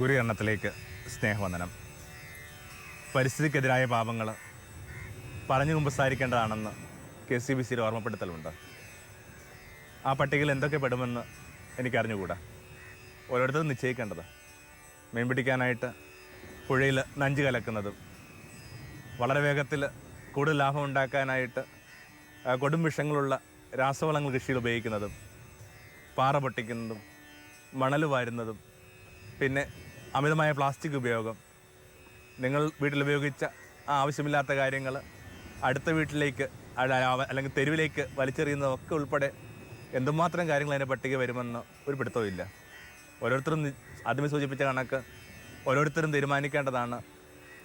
ഗുരുകരണത്തിലേക്ക് സ്നേഹവന്ദനം. പരിസ്ഥിതിക്കെതിരായ പാപങ്ങൾ പറഞ്ഞു കുമ്പസാരിക്കേണ്ടതാണെന്ന് KCBCയിൽ ഓർമ്മപ്പെടുത്തലുണ്ട്. ആ പട്ടികയിൽ എന്തൊക്കെ പെടുമെന്ന് എനിക്കറിഞ്ഞുകൂടാ. ഓരോരുത്തരും നിശ്ചയിക്കേണ്ടത്. മീൻ പിടിക്കാനായിട്ട് പുഴയിൽ നഞ്ച് കലക്കുന്നതും, വളരെ വേഗത്തിൽ കൂടുതൽ ലാഭം ഉണ്ടാക്കാനായിട്ട് കൊടും വിഷങ്ങളുള്ള രാസവളങ്ങൾ കൃഷിയിൽ ഉപയോഗിക്കുന്നതും, പാറ പൊട്ടിക്കുന്നതും, മണൽ വാരുന്നതും, പിന്നെ അമിതമായ പ്ലാസ്റ്റിക് ഉപയോഗം, നിങ്ങൾ വീട്ടിലുപയോഗിച്ച ആവശ്യമില്ലാത്ത കാര്യങ്ങൾ അടുത്ത വീട്ടിലേക്ക് അല്ലെങ്കിൽ തെരുവിലേക്ക് വലിച്ചെറിയുന്നതൊക്കെ ഉൾപ്പെടെ എന്തുമാത്രം കാര്യങ്ങൾ അതിൻ്റെ പട്ടിക വരുമെന്ന് ഒരു പിടുത്തവുമില്ല. ഓരോരുത്തരും ആദ്യമേ സൂചിപ്പിച്ച കണക്ക് ഓരോരുത്തരും തീരുമാനിക്കേണ്ടതാണ്,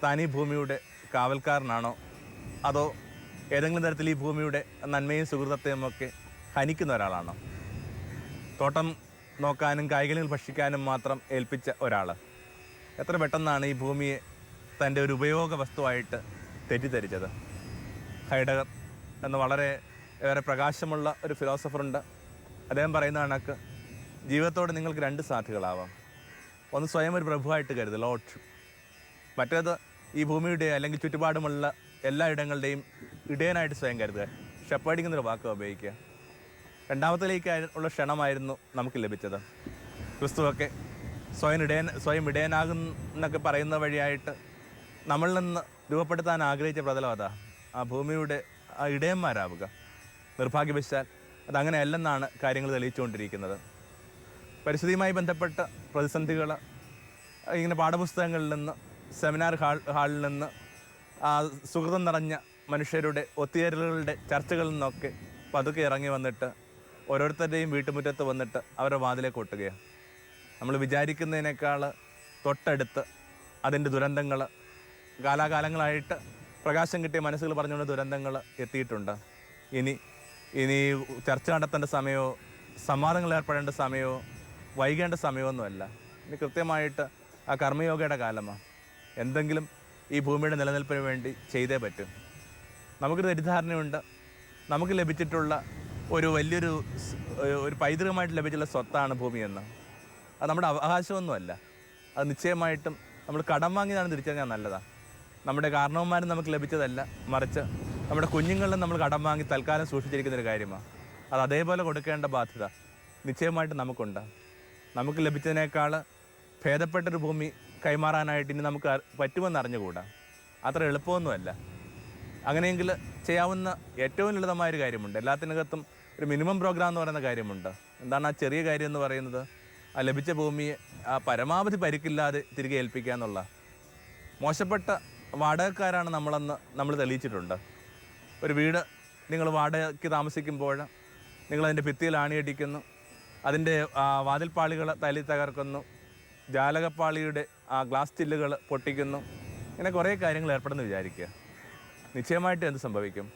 താൻ ഈ ഭൂമിയുടെ കാവൽക്കാരനാണോ അതോ ഏതെങ്കിലും തരത്തിൽ ഈ ഭൂമിയുടെ നന്മയും സുഹൃത്തത്തെയും ഒക്കെ ഹനിക്കുന്ന ഒരാളാണോ? തോട്ടം നോക്കാനും കായ്കനികൾ ഭക്ഷിക്കാനും മാത്രം ഏൽപ്പിച്ച ഒരാൾ എത്ര പെട്ടെന്നാണ് ഈ ഭൂമിയെ തൻ്റെ ഒരു ഉപയോഗ വസ്തുവായിട്ട് തെറ്റിദ്ധരിച്ചത്. ഹൈഡഗർ എന്ന വളരെ ഏറെ പ്രകാശമുള്ള ഒരു ഫിലോസഫറുണ്ട്. അദ്ദേഹം പറയുന്ന കണക്ക് ജീവിതത്തോട് നിങ്ങൾക്ക് രണ്ട് സാധ്യതകളാവാം. ഒന്ന് സ്വയം ഒരു പ്രഭുവായിട്ട് കരുതുക, ലോഡ്. മറ്റേത് ഈ ഭൂമിയുടെ അല്ലെങ്കിൽ ചുറ്റുപാടുമുള്ള എല്ലാ ഇടങ്ങളുടെയും ഇടയനായിട്ട് സ്വയം കരുതുക, ഷെപ്പേർഡിംഗ് എന്നൊരു വാക്ക് ഉപയോഗിക്കുക. രണ്ടാമത്തിലേക്ക് ഉള്ള ക്ഷണമായിരുന്നു നമുക്ക് ലഭിച്ചത്. ക്രിസ്തുവൊക്കെ സ്വയം ഇടയനാകുന്നൊക്കെ പറയുന്ന വഴിയായിട്ട് നമ്മളിൽ നിന്ന് രൂപപ്പെടുത്താൻ ആഗ്രഹിച്ച പ്രതലം അതാ, ആ ഭൂമിയുടെ ആ ഇടയന്മാരാവുക. നിർഭാഗ്യവശാൽ അതങ്ങനെയല്ലെന്നാണ് കാര്യങ്ങൾ തെളിയിച്ചുകൊണ്ടിരിക്കുന്നത്. പരിസ്ഥിതിയുമായി ബന്ധപ്പെട്ട പ്രതിസന്ധികൾ ഇങ്ങനെ പാഠപുസ്തകങ്ങളിൽ നിന്ന്, സെമിനാർ ഹാളിൽ നിന്ന്, സുഹൃതം നിറഞ്ഞ മനുഷ്യരുടെ ഒത്തുചേരലുകളുടെ ചർച്ചകളിൽ നിന്നൊക്കെ പതുക്കെ ഇറങ്ങി വന്നിട്ട് ഓരോരുത്തരുടെയും വീട്ടുമുറ്റത്ത് വന്നിട്ട് അവരുടെ വാതിലെ കൊട്ടുകയാണ്. നമ്മൾ വിചാരിക്കുന്നതിനേക്കാൾ തൊട്ടടുത്ത് അതിൻ്റെ ദുരന്തങ്ങൾ, കാലാകാലങ്ങളായിട്ട് പ്രകാശം കിട്ടിയ മനസ്സുകൾ പറഞ്ഞുകൊണ്ട് ദുരന്തങ്ങൾ എത്തിയിട്ടുണ്ട്. ഇനി ചർച്ച നടത്തേണ്ട സമയമോ സംവാദങ്ങൾ ഏർപ്പെടേണ്ട സമയമോ വൈകേണ്ട സമയമൊന്നുമല്ല. ഇനി കൃത്യമായിട്ട് ആ കർമ്മയോഗയുടെ കാലമാണ്. എന്തെങ്കിലും ഈ ഭൂമിയുടെ നിലനിൽപ്പിന് വേണ്ടി ചെയ്തേ പറ്റും. നമുക്കൊരു തെറ്റിദ്ധാരണയുണ്ട്, നമുക്ക് ലഭിച്ചിട്ടുള്ള വലിയൊരു പൈതൃകമായിട്ട് ലഭിച്ചുള്ള സ്വത്താണ് ഭൂമിയെന്ന്. അത് നമ്മുടെ അവകാശമൊന്നുമല്ല. അത് നിശ്ചയമായിട്ടും നമ്മൾ കടം വാങ്ങിയതാണ് തിരിച്ചറിഞ്ഞാൽ നല്ലതാണ്. നമ്മുടെ കാരണവന്മാരും നമുക്ക് ലഭിച്ചതല്ല, മറിച്ച് നമ്മുടെ കുഞ്ഞുങ്ങളിലും നമ്മൾ കടം വാങ്ങി തൽക്കാലം സൂക്ഷിച്ചിരിക്കുന്നൊരു കാര്യമാണ്. അത് അതേപോലെ കൊടുക്കേണ്ട ബാധ്യത നിശ്ചയമായിട്ടും നമുക്കുണ്ട്. നമുക്ക് ലഭിച്ചതിനേക്കാൾ ഭേദപ്പെട്ടൊരു ഭൂമി കൈമാറാനായിട്ട് ഇനി നമുക്ക് പറ്റുമെന്ന് അറിഞ്ഞുകൂടാ. അത്ര എളുപ്പമൊന്നുമല്ല. അങ്ങനെയെങ്കിൽ ചെയ്യാവുന്ന ഏറ്റവും ലളിതമായൊരു കാര്യമുണ്ട്. എല്ലാത്തിനകത്തും ഒരു മിനിമം പ്രോഗ്രാം എന്ന് പറയുന്ന കാര്യമുണ്ട്. എന്താണ് ആ ചെറിയ കാര്യം എന്ന് പറയുന്നത്? ആ ലഭിച്ച ഭൂമിയെ പരമാവധി പരിക്കില്ലാതെ തിരികെ ഏൽപ്പിക്കുക എന്നുള്ള. മോശപ്പെട്ട വാടകക്കാരാണ് നമ്മൾ തെളിയിച്ചിട്ടുണ്ട്. ഒരു വീട് നിങ്ങൾ വാടകയ്ക്ക് താമസിക്കുമ്പോൾ നിങ്ങളതിൻ്റെ ഭിത്തിയിൽ ആണിയടിക്കുന്നു, അതിൻ്റെ വാതിൽപ്പാളികൾ തല്ലി തകർക്കുന്നു, ജാലകപ്പാളിയുടെ ഗ്ലാസ് ചില്ലുകൾ പൊട്ടിക്കുന്നു. ഇങ്ങനെ കുറേ കാര്യങ്ങൾ ഏർപ്പെടുന്നു വിചാരിക്കുക. നിശ്ചയമായിട്ട് എന്ത് സംഭവിക്കും?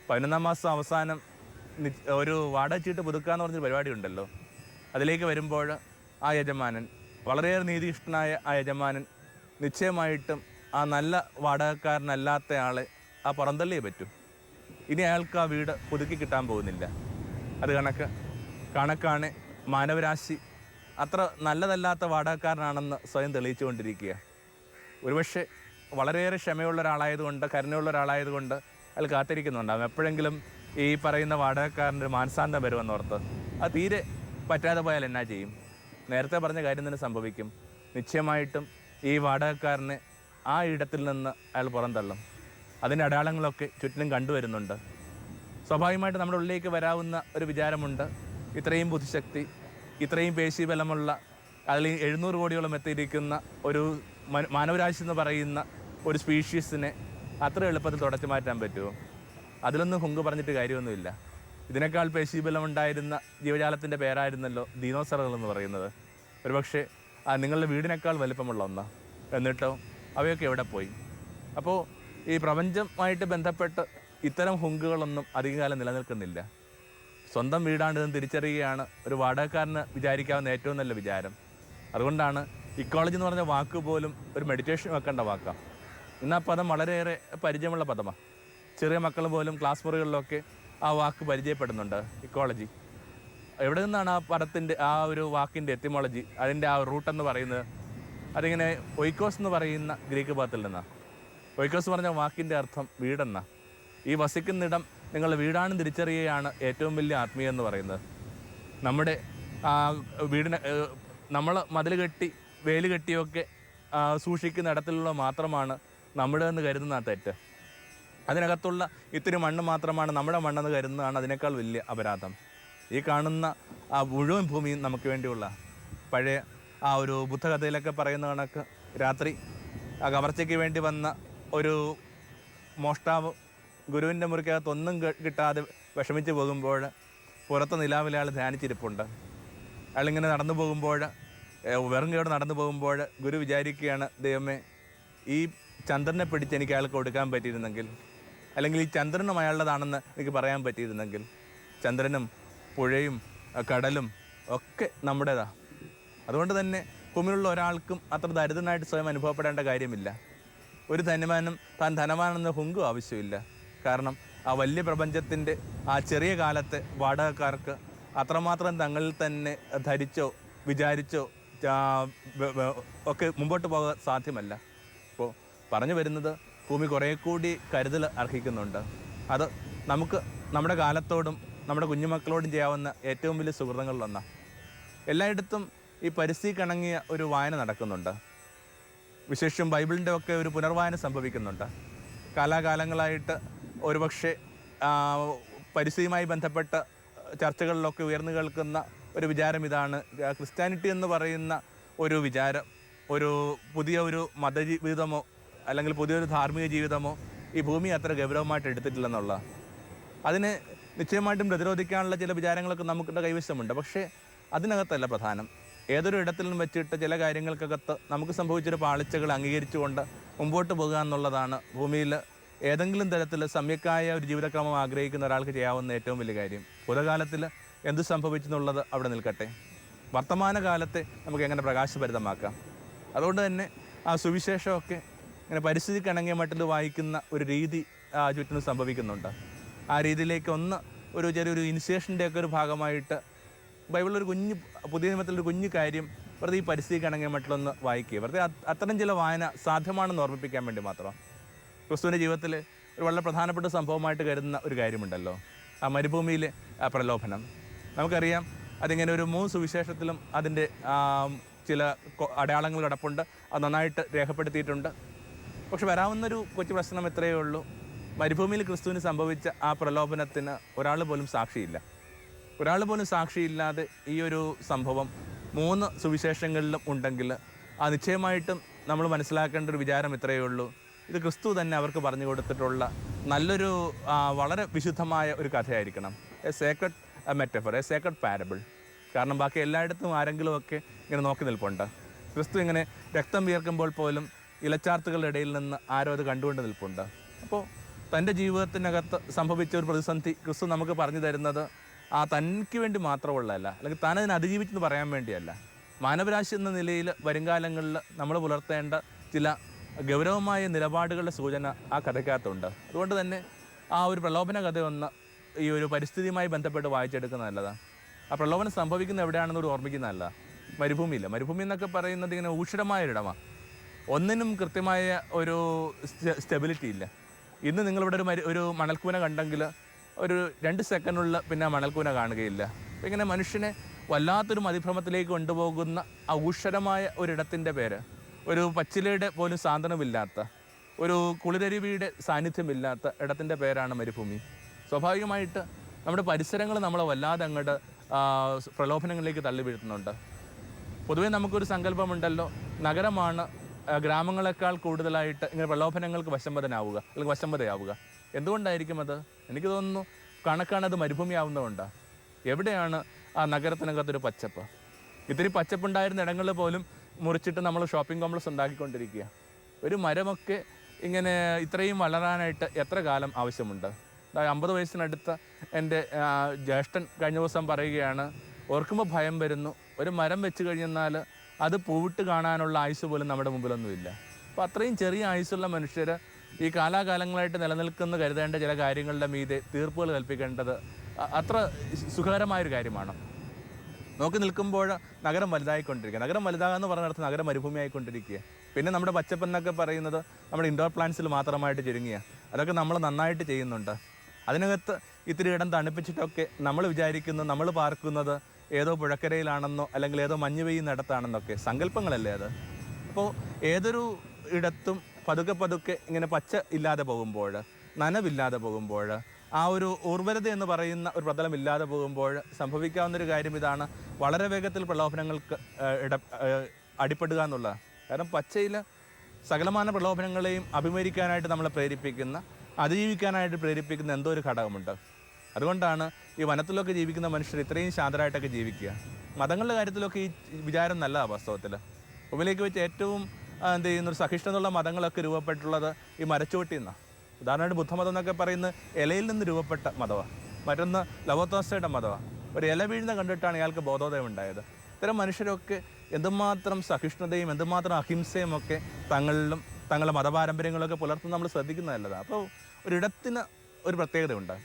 11ാം മാസം അവസാനം ഒരു വാടക ചീട്ട് പുതുക്കുക എന്ന് പറഞ്ഞൊരു പരിപാടി ഉണ്ടല്ലോ. അതിലേക്ക് വരുമ്പോൾ ആ യജമാനൻ, വളരെയേറെ നീതിഷ്ഠനായ ആ യജമാനൻ, നിശ്ചയമായിട്ടും ആ നല്ല വാടകക്കാരനല്ലാത്ത ആളെ പുറന്തള്ളിയേ പറ്റും. ഇനി അയാൾക്ക് ആ വീട് പുതുക്കി കിട്ടാൻ പോകുന്നില്ല. അത് കണക്കാണ് മാനവരാശി അത്ര നല്ലതല്ലാത്ത വാടകക്കാരനാണെന്ന് സ്വയം തെളിയിച്ചുകൊണ്ടിരിക്കുക. ഒരുപക്ഷെ വളരെയേറെ ക്ഷമയുള്ള ഒരാളായതുകൊണ്ട്, കരുണയുള്ള ഒരാളായതുകൊണ്ട് അയാൾ കാത്തിരിക്കുന്നുണ്ടാകും എപ്പോഴെങ്കിലും ഈ പറയുന്ന വാടകക്കാരൻ്റെ ഒരു മാനസാന്തം വരുമെന്നോർത്ത്. അത് തീരെ പറ്റാതെ പോയാൽ എന്നാ ചെയ്യും? നേരത്തെ പറഞ്ഞ കാര്യം തന്നെ സംഭവിക്കും. നിശ്ചയമായിട്ടും ഈ വാടകക്കാരനെ ആ ഇടത്തിൽ നിന്ന് അയാൾ പുറന്തള്ളും. അതിൻ്റെ അടയാളങ്ങളൊക്കെ ചുറ്റിനും കണ്ടുവരുന്നുണ്ട്. സ്വാഭാവികമായിട്ട് നമ്മുടെ ഉള്ളിലേക്ക് വരാവുന്ന ഒരു വിചാരമുണ്ട്, ഇത്രയും ബുദ്ധിശക്തി, ഇത്രയും പേശീബലമുള്ള, അതിൽ 700 കോടിയോളം എത്തിയിരിക്കുന്ന ഒരു മാനവരാശി എന്ന് പറയുന്ന ഒരു സ്പീഷീസിനെ അത്ര എളുപ്പത്തിൽ തുടച്ചു മാറ്റാൻ പറ്റുമോ? അതിലൊന്നും ഹുങ്ക് പറഞ്ഞിട്ട് കാര്യമൊന്നുമില്ല. ഇതിനേക്കാൾ പേശീബലം ഉണ്ടായിരുന്ന ജീവജാലത്തിൻ്റെ പേരായിരുന്നല്ലോ ദിനോസറുകൾ എന്ന് പറയുന്നത്. ഒരുപക്ഷെ നിങ്ങളുടെ വീടിനേക്കാൾ വലിപ്പമുള്ള ഒന്നാണ്. എന്നിട്ടോ അവയൊക്കെ എവിടെ പോയി? അപ്പോൾ ഈ പ്രപഞ്ചമായിട്ട് ബന്ധപ്പെട്ട് ഇത്തരം ഹുങ്കുകളൊന്നും അധികകാലം നിലനിൽക്കുന്നില്ല. സ്വന്തം വീടാണിതെന്ന് തിരിച്ചറിയുകയാണ് ഒരു വാടകക്കാരന് വിചാരിക്കാവുന്ന ഏറ്റവും നല്ല വിചാരം. അതുകൊണ്ടാണ് ഇക്കോളജി എന്ന് പറഞ്ഞ വാക്ക് പോലും ഒരു മെഡിറ്റേഷൻ വെക്കേണ്ട വാക്കാണ്. ഇന്ന് ആ പദം വളരെയേറെ പരിചയമുള്ള പദമാണ്. ചെറിയ മക്കൾ പോലും ക്ലാസ് മുറികളിലൊക്കെ ആ വാക്ക് പരിചയപ്പെടുന്നുണ്ട്, ഇക്കോളജി. എവിടെ നിന്നാണ് ആ പദത്തിൻ്റെ ആ ഒരു വാക്കിൻ്റെ എത്തിമോളജി, അതിൻ്റെ ആ റൂട്ടെന്ന് പറയുന്നത്? അതിങ്ങനെ ഒയ്ക്കോസ് എന്ന് പറയുന്ന ഗ്രീക്ക് പദത്തിൽ നിന്നാണ്. ഒയ്ക്കോസ് പറഞ്ഞ വാക്കിൻ്റെ അർത്ഥം വീടെന്ന. ഈ വസിക്കുന്നിടം നിങ്ങളുടെ വീടാണെന്ന് തിരിച്ചറിയുകയാണ് ഏറ്റവും വലിയ ആത്മീയം എന്ന് പറയുന്നത്. നമ്മുടെ വീടിനെ നമ്മൾ മതിൽ കെട്ടി വേല് കെട്ടിയൊക്കെ സൂക്ഷിക്കുന്ന ഇടത്തിലുള്ള മാത്രമാണ് നമ്മുടെ എന്ന് കരുതുന്ന തെറ്റ്. അതിനകത്തുള്ള ഇത്തിരി മണ്ണ് മാത്രമാണ് നമ്മുടെ മണ്ണെന്ന് കരുതുന്നതാണ് അതിനേക്കാൾ വലിയ അപരാധം. ഈ കാണുന്ന മുഴുവൻ ഭൂമിയും നമുക്ക് വേണ്ടിയുള്ള പഴയ ഒരു ബുദ്ധകഥയിലൊക്കെ പറയുന്ന കണക്ക് രാത്രി കവർച്ചയ്ക്ക് വേണ്ടി വന്ന ഒരു മോഷ്ടാവ് ഗുരുവിൻ്റെ മുറിക്കകത്ത് ഒന്നും കിട്ടാതെ വിഷമിച്ച് പോകുമ്പോൾ പുറത്ത് നിലാവിൽ അയാൾ ധ്യാനിച്ചിരിപ്പുണ്ട്. അയാളിങ്ങനെ നടന്നു പോകുമ്പോൾ വെറും കൈയോടെ നടന്നു പോകുമ്പോൾ ഗുരു വിചാരിക്കുകയാണ്, ദൈവമേ ഈ ചന്ദ്രനെ പിടിച്ച് എനിക്ക് അയാൾക്ക് കൊടുക്കാൻ പറ്റിയിരുന്നെങ്കിൽ, അല്ലെങ്കിൽ ഈ ചന്ദ്രനും അയാളുടേതാണെന്ന് എനിക്ക് പറയാൻ പറ്റിയിരുന്നെങ്കിൽ. ചന്ദ്രനും പുഴയും കടലും ഒക്കെ നമ്മുടേതാണ്. അതുകൊണ്ട് തന്നെ ഭൂമിയിലുള്ള ഒരാൾക്കും അത്ര ദരിദ്രനായിട്ട് സ്വയം അനുഭവപ്പെടേണ്ട കാര്യമില്ല. ഒരു ധനവാനും താൻ ധനവാനെന്ന ഹുങ്കും ആവശ്യമില്ല. കാരണം ആ വലിയ പ്രപഞ്ചത്തിൻ്റെ ആ ചെറിയ കാലത്തെ വാടകക്കാർക്ക് അത്രമാത്രം തങ്ങളിൽ തന്നെ ധരിച്ചോ വിചാരിച്ചോ ഒക്കെ മുമ്പോട്ട് പോകാൻ സാധ്യമല്ല. ഇപ്പോൾ പറഞ്ഞു വരുന്നത് ഭൂമി കുറേ കൂടി കരുതൽ അർഹിക്കുന്നുണ്ട്. അത് നമുക്ക് നമ്മുടെ കാലത്തോടും നമ്മുടെ കുഞ്ഞുമക്കളോടും ചെയ്യാവുന്ന ഏറ്റവും വലിയ സുഹൃത്തുക്കളിലൊന്നാണ്. എല്ലായിടത്തും ഈ പരിസ്ഥിതിക്കിണങ്ങിയ ഒരു വായന നടക്കുന്നുണ്ട്. വിശേഷം ബൈബിളിൻ്റെ ഒക്കെ ഒരു പുനർവായന സംഭവിക്കുന്നുണ്ട്. കാലാകാലങ്ങളായിട്ട് ഒരുപക്ഷെ പരിസ്ഥിതിയുമായി ബന്ധപ്പെട്ട ചർച്ചകളിലൊക്കെ ഉയർന്നു കേൾക്കുന്ന ഒരു വിചാരം ഇതാണ്: ക്രിസ്ത്യാനിറ്റി എന്ന് പറയുന്ന ഒരു വിചാരം ഒരു പുതിയ ഒരു മതജീവിതമോ അല്ലെങ്കിൽ പുതിയൊരു ധാർമ്മിക ജീവിതമോ ഈ ഭൂമി അത്ര ഗൗരവമായിട്ട് എടുത്തിട്ടില്ലെന്നുള്ള. അതിനെ നിശ്ചയമായിട്ടും പ്രതിരോധിക്കാനുള്ള ചില വിചാരങ്ങളൊക്കെ നമുക്കിൻ്റെ കൈവശമുണ്ട്. പക്ഷേ അതിനകത്തല്ല പ്രധാനം. ഏതൊരു ഇടത്തിലും വെച്ചിട്ട് ചില കാര്യങ്ങൾക്കകത്ത് നമുക്ക് സംഭവിച്ചൊരു പാളിച്ചകൾ അംഗീകരിച്ചുകൊണ്ട് മുമ്പോട്ട് പോകുക എന്നുള്ളതാണ് ഭൂമിയിൽ ഏതെങ്കിലും തരത്തിൽ സമ്യക്കായ ഒരു ജീവിതക്രമം ആഗ്രഹിക്കുന്ന ഒരാൾക്ക് ചെയ്യാവുന്ന ഏറ്റവും വലിയ കാര്യം. ഭൂതകാലത്തിൽ എന്ത് സംഭവിച്ചെന്നുള്ളത് അവിടെ നിൽക്കട്ടെ, വർത്തമാനകാലത്തെ നമുക്ക് എങ്ങനെ പ്രകാശഭരിതമാക്കാം. അതുകൊണ്ട് തന്നെ ആ സുവിശേഷമൊക്കെ ഇങ്ങനെ പരിസ്ഥിതിക്കിണങ്ങിയ മട്ടിൽ വായിക്കുന്ന ഒരു രീതി ചുറ്റിനും സംഭവിക്കുന്നുണ്ട്. ആ രീതിയിലേക്ക് ഒരു ചെറിയൊരു ഇനിഷ്യേഷൻ്റെയൊക്കെ ഒരു ഭാഗമായിട്ട് ബൈബിളിലൊരു പുതിയ നിയമത്തിലൊരു കുഞ്ഞു കാര്യം വെറുതെ ഈ പരിസ്ഥിതിക്കിണങ്ങിയ മട്ടിലൊന്ന് വായിക്കുക. വെറുതെ അത്തരം ചില വായന സാധ്യമാണെന്ന് ഓർമ്മിപ്പിക്കാൻ വേണ്ടി മാത്രം. ക്രിസ്തുവിൻ്റെ ജീവിതത്തിൽ ഒരു വളരെ പ്രധാനപ്പെട്ട സംഭവമായിട്ട് കരുതുന്ന ഒരു കാര്യമുണ്ടല്ലോ, ആ മരുഭൂമിയിലെ പ്രലോഭനം. നമുക്കറിയാം അതിങ്ങനെ ഒരു 3 സുവിശേഷത്തിലും അതിൻ്റെ ചില അടയാളങ്ങൾ കിടപ്പുണ്ട്. അത് നന്നായിട്ട് രേഖപ്പെടുത്തിയിട്ടുണ്ട്. പക്ഷെ വരാവുന്നൊരു കൊച്ചു പ്രശ്നം ഇത്രയേ ഉള്ളൂ: മരുഭൂമിയിൽ ക്രിസ്തുവിന് സംഭവിച്ച ആ പ്രലോഭനത്തിന് ഒരാൾ പോലും സാക്ഷിയില്ല. ഒരാൾ പോലും സാക്ഷിയില്ലാതെ ഈ ഒരു സംഭവം 3 സുവിശേഷങ്ങളിലും ഉണ്ടെങ്കിൽ നിശ്ചയമായിട്ടും നമ്മൾ മനസ്സിലാക്കേണ്ട ഒരു വിചാരം ഇത്രയേ ഉള്ളൂ: ഇത് ക്രിസ്തു തന്നെ അവർക്ക് പറഞ്ഞു കൊടുത്തിട്ടുള്ള നല്ലൊരു വളരെ വിശുദ്ധമായ ഒരു കഥയായിരിക്കണം. A sacred metaphor, a sacred parable. കാരണം ബാക്കി എല്ലായിടത്തും ആരെങ്കിലുമൊക്കെ ഇങ്ങനെ നോക്കി നിൽപ്പുണ്ട്. ക്രിസ്തു ഇങ്ങനെ രക്തം വിയർക്കുമ്പോൾ പോലും ഇലച്ചാർത്തുകളുടെ ഇടയിൽ നിന്ന് ആരോ അത് കണ്ടുകൊണ്ട് നിൽപ്പുണ്ട്. അപ്പോൾ തൻ്റെ ജീവിതത്തിനകത്ത് സംഭവിച്ച ഒരു പ്രതിസന്ധി ക്രിസ്തു നമുക്ക് പറഞ്ഞു തരുന്നത് തനിക്ക് വേണ്ടി മാത്രമുള്ളതല്ല, അല്ലെങ്കിൽ താൻ അതിനെ അതിജീവിച്ചെന്ന് പറയാൻ വേണ്ടിയല്ല. മാനവരാശി എന്ന നിലയിൽ വരുംകാലങ്ങളിൽ നമ്മൾ പുലർത്തേണ്ട ചില ഗൗരവമായ നിലപാടുകളുടെ സൂചന ആ കഥയ്ക്കകത്തുണ്ട്. അതുകൊണ്ട് തന്നെ ആ ഒരു പ്രലോഭന കഥയൊന്ന് ഈ ഒരു പരിസ്ഥിതിയുമായി ബന്ധപ്പെട്ട് വായിച്ചെടുക്കുന്നത് നല്ലതാണ്. ആ പ്രലോഭനം സംഭവിക്കുന്നത് എവിടെയാണെന്നൊരു ഓർമ്മിക്കുന്നതല്ല. മരുഭൂമിയില്ല. മരുഭൂമി എന്നൊക്കെ പറയുന്നത് ഇങ്ങനെ ഊഷ്ഠമായൊരിടമാണ്. ഒന്നിനും കൃത്യമായ ഒരു സ്റ്റെബിലിറ്റി ഇല്ല. ഇന്ന് നിങ്ങളിവിടെ ഒരു മണൽക്കൂന കണ്ടെങ്കിൽ ഒരു 2 സെക്കൻഡുള്ള പിന്നെ ആ മണൽക്കൂന കാണുകയില്ല. അപ്പം ഇങ്ങനെ മനുഷ്യനെ വല്ലാത്തൊരു മതിഭ്രമത്തിലേക്ക് കൊണ്ടുപോകുന്ന ആ ഊഷ്ഠരമായ ഒരിടത്തിൻ്റെ പേര്, ഒരു പച്ചിലയുടെ പോലും സാന്ത്വനമില്ലാത്ത, ഒരു കുളിരരുവിയുടെ സാന്നിധ്യമില്ലാത്ത ഇടത്തിൻ്റെ പേരാണ് മരുഭൂമി. സ്വാഭാവികമായിട്ട് നമ്മുടെ പരിസരങ്ങൾ നമ്മളെ വല്ലാതെ അങ്ങോട്ട് പ്രലോഭനങ്ങളിലേക്ക് തള്ളി വീഴ്ത്തുന്നുണ്ട്. പൊതുവേ നമുക്കൊരു സങ്കല്പമുണ്ടല്ലോ, നഗരമാണ് ഗ്രാമങ്ങളെക്കാൾ കൂടുതലായിട്ട് ഇങ്ങനെ പ്രലോഭനങ്ങൾക്ക് വശംവദനാവുക അല്ലെങ്കിൽ വശംവദയാവുക. എന്തുകൊണ്ടായിരിക്കും അത്? എനിക്ക് തോന്നുന്നു കണക്കാണത് മരുഭൂമിയാവുന്നതുകൊണ്ടാണ്. എവിടെയാണ് ആ നഗരത്തിനകത്തൊരു പച്ചപ്പ്? ഇത്തിരി പച്ചപ്പുണ്ടായിരുന്ന ഇടങ്ങളിൽ പോലും മുറിച്ചിട്ട് നമ്മൾ ഷോപ്പിംഗ് കോംപ്ലക്സ് ഉണ്ടാക്കിക്കൊണ്ടിരിക്കുക. ഒരു മരമൊക്കെ ഇങ്ങനെ ഇത്രയും വളരാനായിട്ട് എത്ര കാലം ആവശ്യമുണ്ട്? 50 വയസ്സിനടുത്ത എൻ്റെ ജ്യേഷ്ഠൻ കഴിഞ്ഞ ദിവസം പറയുകയാണ്, ഓർക്കുമ്പോൾ ഭയം വരുന്നു, ഒരു മരം വെച്ച് കഴിഞ്ഞാൽ അത് പൂവിട്ട് കാണാനുള്ള ആയുസ് പോലും നമ്മുടെ മുമ്പിലൊന്നുമില്ല. അപ്പോൾ അത്രയും ചെറിയ ആയുസ്സുള്ള മനുഷ്യർ ഈ കാലാകാലങ്ങളായിട്ട് നിലനിൽക്കുന്ന കരുതേണ്ട ചില കാര്യങ്ങളുടെ മീതെ തീർപ്പുകൾ കൽപ്പിക്കേണ്ടത് അത്ര സുഖകരമായൊരു കാര്യമാണ്. നോക്കി നിൽക്കുമ്പോൾ നഗരം വലുതായിക്കൊണ്ടിരിക്കുക. നഗരം വലുതാകാന്ന് പറഞ്ഞിടത്ത് നഗരം മരുഭൂമിയായിക്കൊണ്ടിരിക്കുക. പിന്നെ നമ്മുടെ പച്ചപ്പെന്നൊക്കെ പറയുന്നത് നമ്മുടെ ഇൻഡോർ പ്ലാന്റ്സിൽ മാത്രമായിട്ട് ചുരുങ്ങിയ അതൊക്കെ നമ്മൾ നന്നായിട്ട് ചെയ്യുന്നുണ്ട്. അതിനകത്ത് ഇത്തിരി ഇടം തണുപ്പിച്ചിട്ടൊക്കെ നമ്മൾ വിചാരിക്കുന്നു നമ്മൾ പാർക്കുന്നത് ഏതോ പുഴക്കരയിലാണെന്നോ അല്ലെങ്കിൽ ഏതോ മഞ്ഞ് പെയ്യുന്നിടത്താണെന്നൊക്കെ സങ്കല്പങ്ങളല്ലേ അത്. അപ്പോൾ ഏതൊരു ഇടത്തും പതുക്കെ പതുക്കെ ഇങ്ങനെ പച്ച ഇല്ലാതെ പോകുമ്പോൾ, നനവില്ലാതെ പോകുമ്പോൾ, ആ ഒരു ഉർവരത എന്ന് പറയുന്ന ഒരു പ്രതലമില്ലാതെ പോകുമ്പോൾ സംഭവിക്കാവുന്നൊരു കാര്യം ഇതാണ്, വളരെ വേഗത്തിൽ പ്രലോഭനങ്ങൾക്ക് അടിപ്പെടുക എന്നുള്ളത്. കാരണം പച്ചയിൽ സകലമാന പ്രലോഭനങ്ങളെയും അഭിമുഖീകരിക്കാനായിട്ട് നമ്മളെ പ്രേരിപ്പിക്കുന്ന, അതിജീവിക്കാനായിട്ട് പ്രേരിപ്പിക്കുന്ന എന്തോ ഒരു ഘടകമുണ്ട്. അതുകൊണ്ടാണ് ഈ വനത്തിലൊക്കെ ജീവിക്കുന്ന മനുഷ്യർ ഇത്രയും ശാന്തരായിട്ടൊക്കെ ജീവിക്കുക. മതങ്ങളുടെ കാര്യത്തിലൊക്കെ ഈ വിചാരം നല്ലതാണ് വാസ്തവത്തിൽ. മുമ്പിലേക്ക് വെച്ച് ഏറ്റവും എന്ത് ചെയ്യുന്നൊരു സഹിഷ്ണുള്ള മതങ്ങളൊക്കെ രൂപപ്പെട്ടുള്ളത് ഈ മരച്ചുവട്ടിൽ നിന്നാണ്. ഉദാഹരണമായിട്ട് ബുദ്ധമതം എന്നൊക്കെ പറയുന്നത് ഇലയിൽ നിന്ന് രൂപപ്പെട്ട മതമാണ്. മറ്റൊന്ന് ലവോത്തോസയുടെ മതമാണ്. ഒരു ഇല വീഴുന്ന കണ്ടിട്ടാണ് ഇയാൾക്ക് ബോധോദയം ഉണ്ടായത്. ഇത്തരം മനുഷ്യരൊക്കെ എന്തുമാത്രം സഹിഷ്ണുതയും എന്തുമാത്രം അഹിംസയും ഒക്കെ തങ്ങളിലും തങ്ങളുടെ മതപാരമ്പര്യങ്ങളൊക്കെ പുലർത്തുന്ന നമ്മൾ ശ്രദ്ധിക്കുന്നത് നല്ലതാണ്. അപ്പോൾ ഒരിടത്തിന് ഒരു പ്രത്യേകതയുണ്ട്.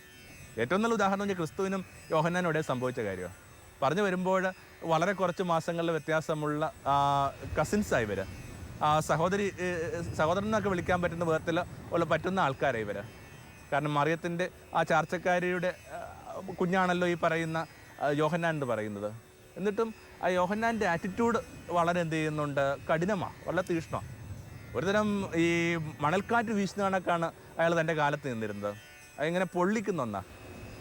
ഏറ്റവും നല്ല ഉദാഹരണം വെച്ചാൽ ക്രിസ്തുവിനും യോഹന്നാനും ഇടയിൽ സംഭവിച്ച കാര്യമാണ്. പറഞ്ഞു വരുമ്പോൾ വളരെ കുറച്ച് മാസങ്ങളിൽ വ്യത്യാസമുള്ള കസിൻസായി ഇവർ, സഹോദരൻ എന്നൊക്കെ വിളിക്കാൻ പറ്റുന്ന വിധത്തിൽ പറ്റുന്ന ആൾക്കാരായി ഇവർ. കാരണം മറിയത്തിൻ്റെ ആ ചാർച്ചക്കാരിയുടെ കുഞ്ഞാണല്ലോ ഈ പറയുന്ന യോഹന്നാൻ എന്ന് പറയുന്നത്. എന്നിട്ടും ആ യോഹന്നാൻ്റെ ആറ്റിറ്റ്യൂഡ് വളരെ എന്ത് ചെയ്യുന്നുണ്ട്, കഠിനമാണ്, വളരെ തീക്ഷ്ണമാണ്. ഒരുതരം ഈ മണൽക്കാറ്റ് വീശുന്ന കണക്കാണ് അയാൾ തൻ്റെ കാലത്ത് നിന്നിരുന്നത്. അതിങ്ങനെ പൊള്ളിക്കുന്ന ഒന്നാണ്.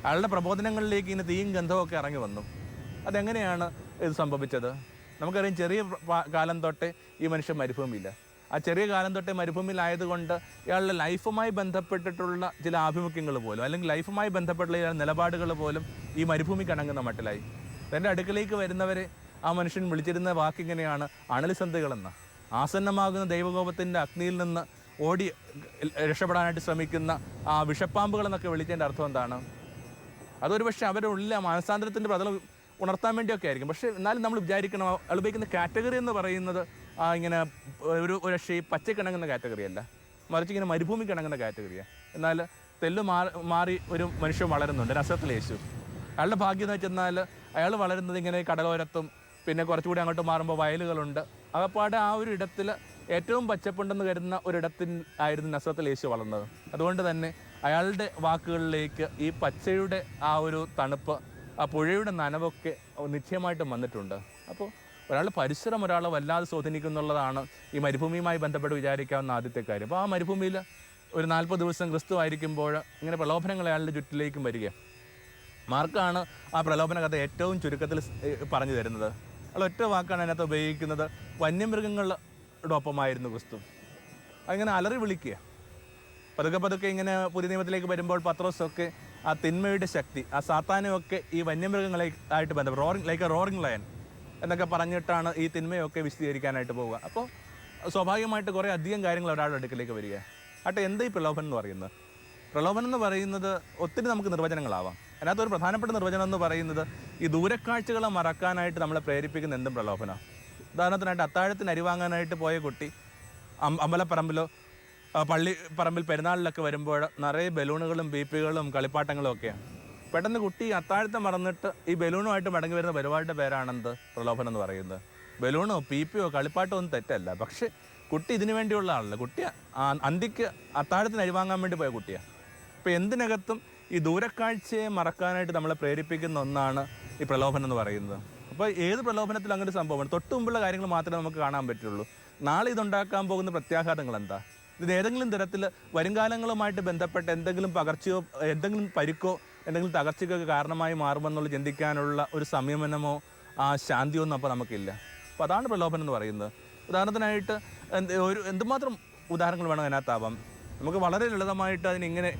അയാളുടെ പ്രബോധനങ്ങളിലേക്ക് ഇങ്ങനെ തീയും ഗന്ധമൊക്കെ ഇറങ്ങി വന്നു. അതെങ്ങനെയാണ് ഇത് സംഭവിച്ചത്? നമുക്കറിയാം, ചെറിയ കാലം തൊട്ടേ ഈ മനുഷ്യൻ മരുഭൂമിയില്ല. ആ ചെറിയ കാലം തൊട്ടേ മരുഭൂമിയിലായതുകൊണ്ട് ഇയാളുടെ ലൈഫുമായി ബന്ധപ്പെട്ടിട്ടുള്ള ചില ആഭിമുഖ്യങ്ങൾ പോലും, അല്ലെങ്കിൽ ലൈഫുമായി ബന്ധപ്പെട്ടുള്ള ചില നിലപാടുകൾ പോലും ഈ മരുഭൂമിക്ക് അടങ്ങുന്ന മട്ടിലായി. തൻ്റെ അടുക്കലേക്ക് വരുന്നവരെ ആ മനുഷ്യൻ വിളിച്ചിരുന്ന വാക്കിങ്ങനെയാണ്, അണലിസന്ധികളെന്ന്. ആസന്നമാകുന്ന ദൈവകോപത്തിൻ്റെ അഗ്നിയിൽ നിന്ന് ഓടി രക്ഷപ്പെടാനായിട്ട് ശ്രമിക്കുന്ന ആ വിഷപ്പാമ്പുകളെന്നൊക്കെ വിളിച്ചതിൻ്റെ അർത്ഥം എന്താണ്? അതൊരു പക്ഷേ അവരുടെ ഉള്ളിലെ മാനസാന്തരത്തിൻ്റെ പ്രതലം ഉണർത്താൻ വേണ്ടിയൊക്കെ ആയിരിക്കും. പക്ഷേ എന്നാലും നമ്മൾ വിചാരിക്കണം, അയാൾ ഉപയോഗിക്കുന്ന കാറ്റഗറി എന്ന് പറയുന്നത് ഇങ്ങനെ ഒരു പക്ഷേ ഈ പച്ചക്കിണങ്ങുന്ന കാറ്റഗറി അല്ല, മറിച്ച് ഇങ്ങനെ മരുഭൂമിക്കിണങ്ങുന്ന കാറ്റഗറിയാണ്. എന്നാൽ തെല്ല് മാറി ഒരു മനുഷ്യൻ വളരുന്നുണ്ട്, നസറത്തിലെ യേശു. അയാളുടെ ഭാഗ്യം എന്ന് വെച്ചെന്നാൽ അയാൾ വളരുന്നത് ഇങ്ങനെ കടലോരത്തും പിന്നെ കുറച്ചുകൂടി അങ്ങോട്ട് മാറുമ്പോൾ വയലുകളുണ്ട്. അകപ്പാടെ ആ ഒരു ഇടത്തിൽ ഏറ്റവും പച്ചപ്പുണ്ടെന്ന് കരുതുന്ന ഒരിടത്തിൽ ആയിരുന്നു നസറത്തിലെ യേശു വളർന്നത്. അതുകൊണ്ട് തന്നെ അയാളുടെ വാക്കുകളിലേക്ക് ഈ പച്ചയുടെ ആ ഒരു തണുപ്പ്, ആ പുഴയുടെ നനവൊക്കെ നിശ്ചയമായിട്ടും വന്നിട്ടുണ്ട്. അപ്പോൾ ഒരാളുടെ പരിസരം ഒരാളെ വല്ലാതെ സ്വാധീനിക്കുന്നുള്ളതാണ് ഈ മരുഭൂമിയുമായി ബന്ധപ്പെട്ട് വിചാരിക്കാവുന്ന ആദ്യത്തെ കാര്യം. അപ്പോൾ ആ മരുഭൂമിയിൽ ഒരു 40 ദിവസം ക്രിസ്തു ആയിരിക്കുമ്പോൾ ഇങ്ങനെ പ്രലോഭനങ്ങൾ അയാളുടെ ചുറ്റിലേക്കും വരിക. മാർക്കാണ് ആ പ്രലോഭന കഥ ഏറ്റവും ചുരുക്കത്തിൽ പറഞ്ഞു തരുന്നത്. അയാൾ ഒറ്റ വാക്കാണ് അതിനകത്ത് ഉപയോഗിക്കുന്നത്, വന്യമൃഗങ്ങളുടെ ഒപ്പമായിരുന്നു ക്രിസ്തു. അതിങ്ങനെ അലറി വിളിക്കുക. പതുക്കെ പതുക്കെ ഇങ്ങനെ പുതിയ നിയമത്തിലേക്ക് വരുമ്പോൾ പത്രോസൊക്കെ ആ തിന്മയുടെ ശക്തി, ആ സാത്താനുമൊക്കെ ഈ വന്യമൃഗങ്ങളെ ആയിട്ട് ബന്ധപ്പെട്ട് ലൈക്ക് എ റോറിംഗ് ലയൺ എന്നൊക്കെ പറഞ്ഞിട്ടാണ് ഈ തിന്മയൊക്കെ വിശദീകരിക്കാനായിട്ട് പോവുക. അപ്പോൾ സ്വാഭാവികമായിട്ട് കുറേ അധികം കാര്യങ്ങൾ ഒരാളുടെ അടുക്കിലേക്ക് വരിക. ആട്ടെ, എന്താ ഈ പ്രലോഭനം എന്ന് പറയുന്നത്? പ്രലോഭനം എന്ന് പറയുന്നത് ഒത്തിരി നമുക്ക് നിർവചനങ്ങളാവാം. അതിനകത്തൊരു പ്രധാനപ്പെട്ട നിർവചനം എന്ന് പറയുന്നത് ഈ ദൂരക്കാഴ്ചകളെ മറക്കാനായിട്ട് നമ്മളെ പ്രേരിപ്പിക്കുന്ന എന്തും പ്രലോഭനമാണ്. ഉദാഹരണത്തിനായിട്ട് അത്താഴത്തിന് അരി വാങ്ങാനായിട്ട് പോയ കുട്ടി അമ്പലപ്പറമ്പിലോ പള്ളിപ്പറമ്പിൽ പെരുന്നാളിലൊക്കെ വരുമ്പോൾ നിറയെ ബലൂണുകളും ബീപ്പികളും കളിപ്പാട്ടങ്ങളും ഒക്കെയാണ്. പെട്ടെന്ന് കുട്ടി അത്താഴത്തെ മറന്നിട്ട് ഈ ബലൂണുമായിട്ട് മടങ്ങി വരുന്ന പരിപാടിയുടെ പേരാണെന്ത്? പ്രലോഭനം എന്ന് പറയുന്നത്. ബലൂണോ പീപ്പിയോ കളിപ്പാട്ടോ ഒന്നും തെറ്റല്ല, പക്ഷേ കുട്ടി ഇതിനു വേണ്ടിയുള്ള ആളല്ല. കുട്ടി അന്തിക്ക് അത്താഴത്തിന് അരി വാങ്ങാൻ വേണ്ടി പോയ കുട്ടിയാണ്. അപ്പോൾ എന്തിനകത്തും ഈ ദൂരക്കാഴ്ചയെ മറക്കാനായിട്ട് നമ്മളെ പ്രേരിപ്പിക്കുന്ന ഒന്നാണ് ഈ പ്രലോഭനം എന്ന് പറയുന്നത്. അപ്പോൾ ഏത് പ്രലോഭനത്തിലും അങ്ങനെ സംഭവമാണ്. തൊട്ട് മുമ്പുള്ള കാര്യങ്ങൾ മാത്രമേ നമുക്ക് കാണാൻ പറ്റുള്ളൂ. നാളെ ഇതുണ്ടാക്കാൻ പോകുന്ന പ്രത്യാഘാതങ്ങൾ എന്താ? ഇത് ഏതെങ്കിലും തരത്തിൽ വരുംകാലങ്ങളുമായിട്ട് ബന്ധപ്പെട്ട് എന്തെങ്കിലും പകർച്ചയോ എന്തെങ്കിലും പരിക്കോ എന്തെങ്കിലും തകർച്ചയ്ക്കൊക്കെ കാരണമായി മാറുമെന്നുള്ള ചിന്തിക്കാനുള്ള ഒരു സംയമനമോ ശാന്തിയോ ഒന്നും അപ്പോൾ നമുക്കില്ല. അപ്പോൾ അതാണ് പ്രലോഭനം എന്ന് പറയുന്നത്. ഉദാഹരണത്തിനായിട്ട് എന്തുമാത്രം ഉദാഹരണങ്ങൾ വേണം അതിനകത്താവാം. നമുക്ക് വളരെ ലളിതമായിട്ട് അതിനിങ്ങനെ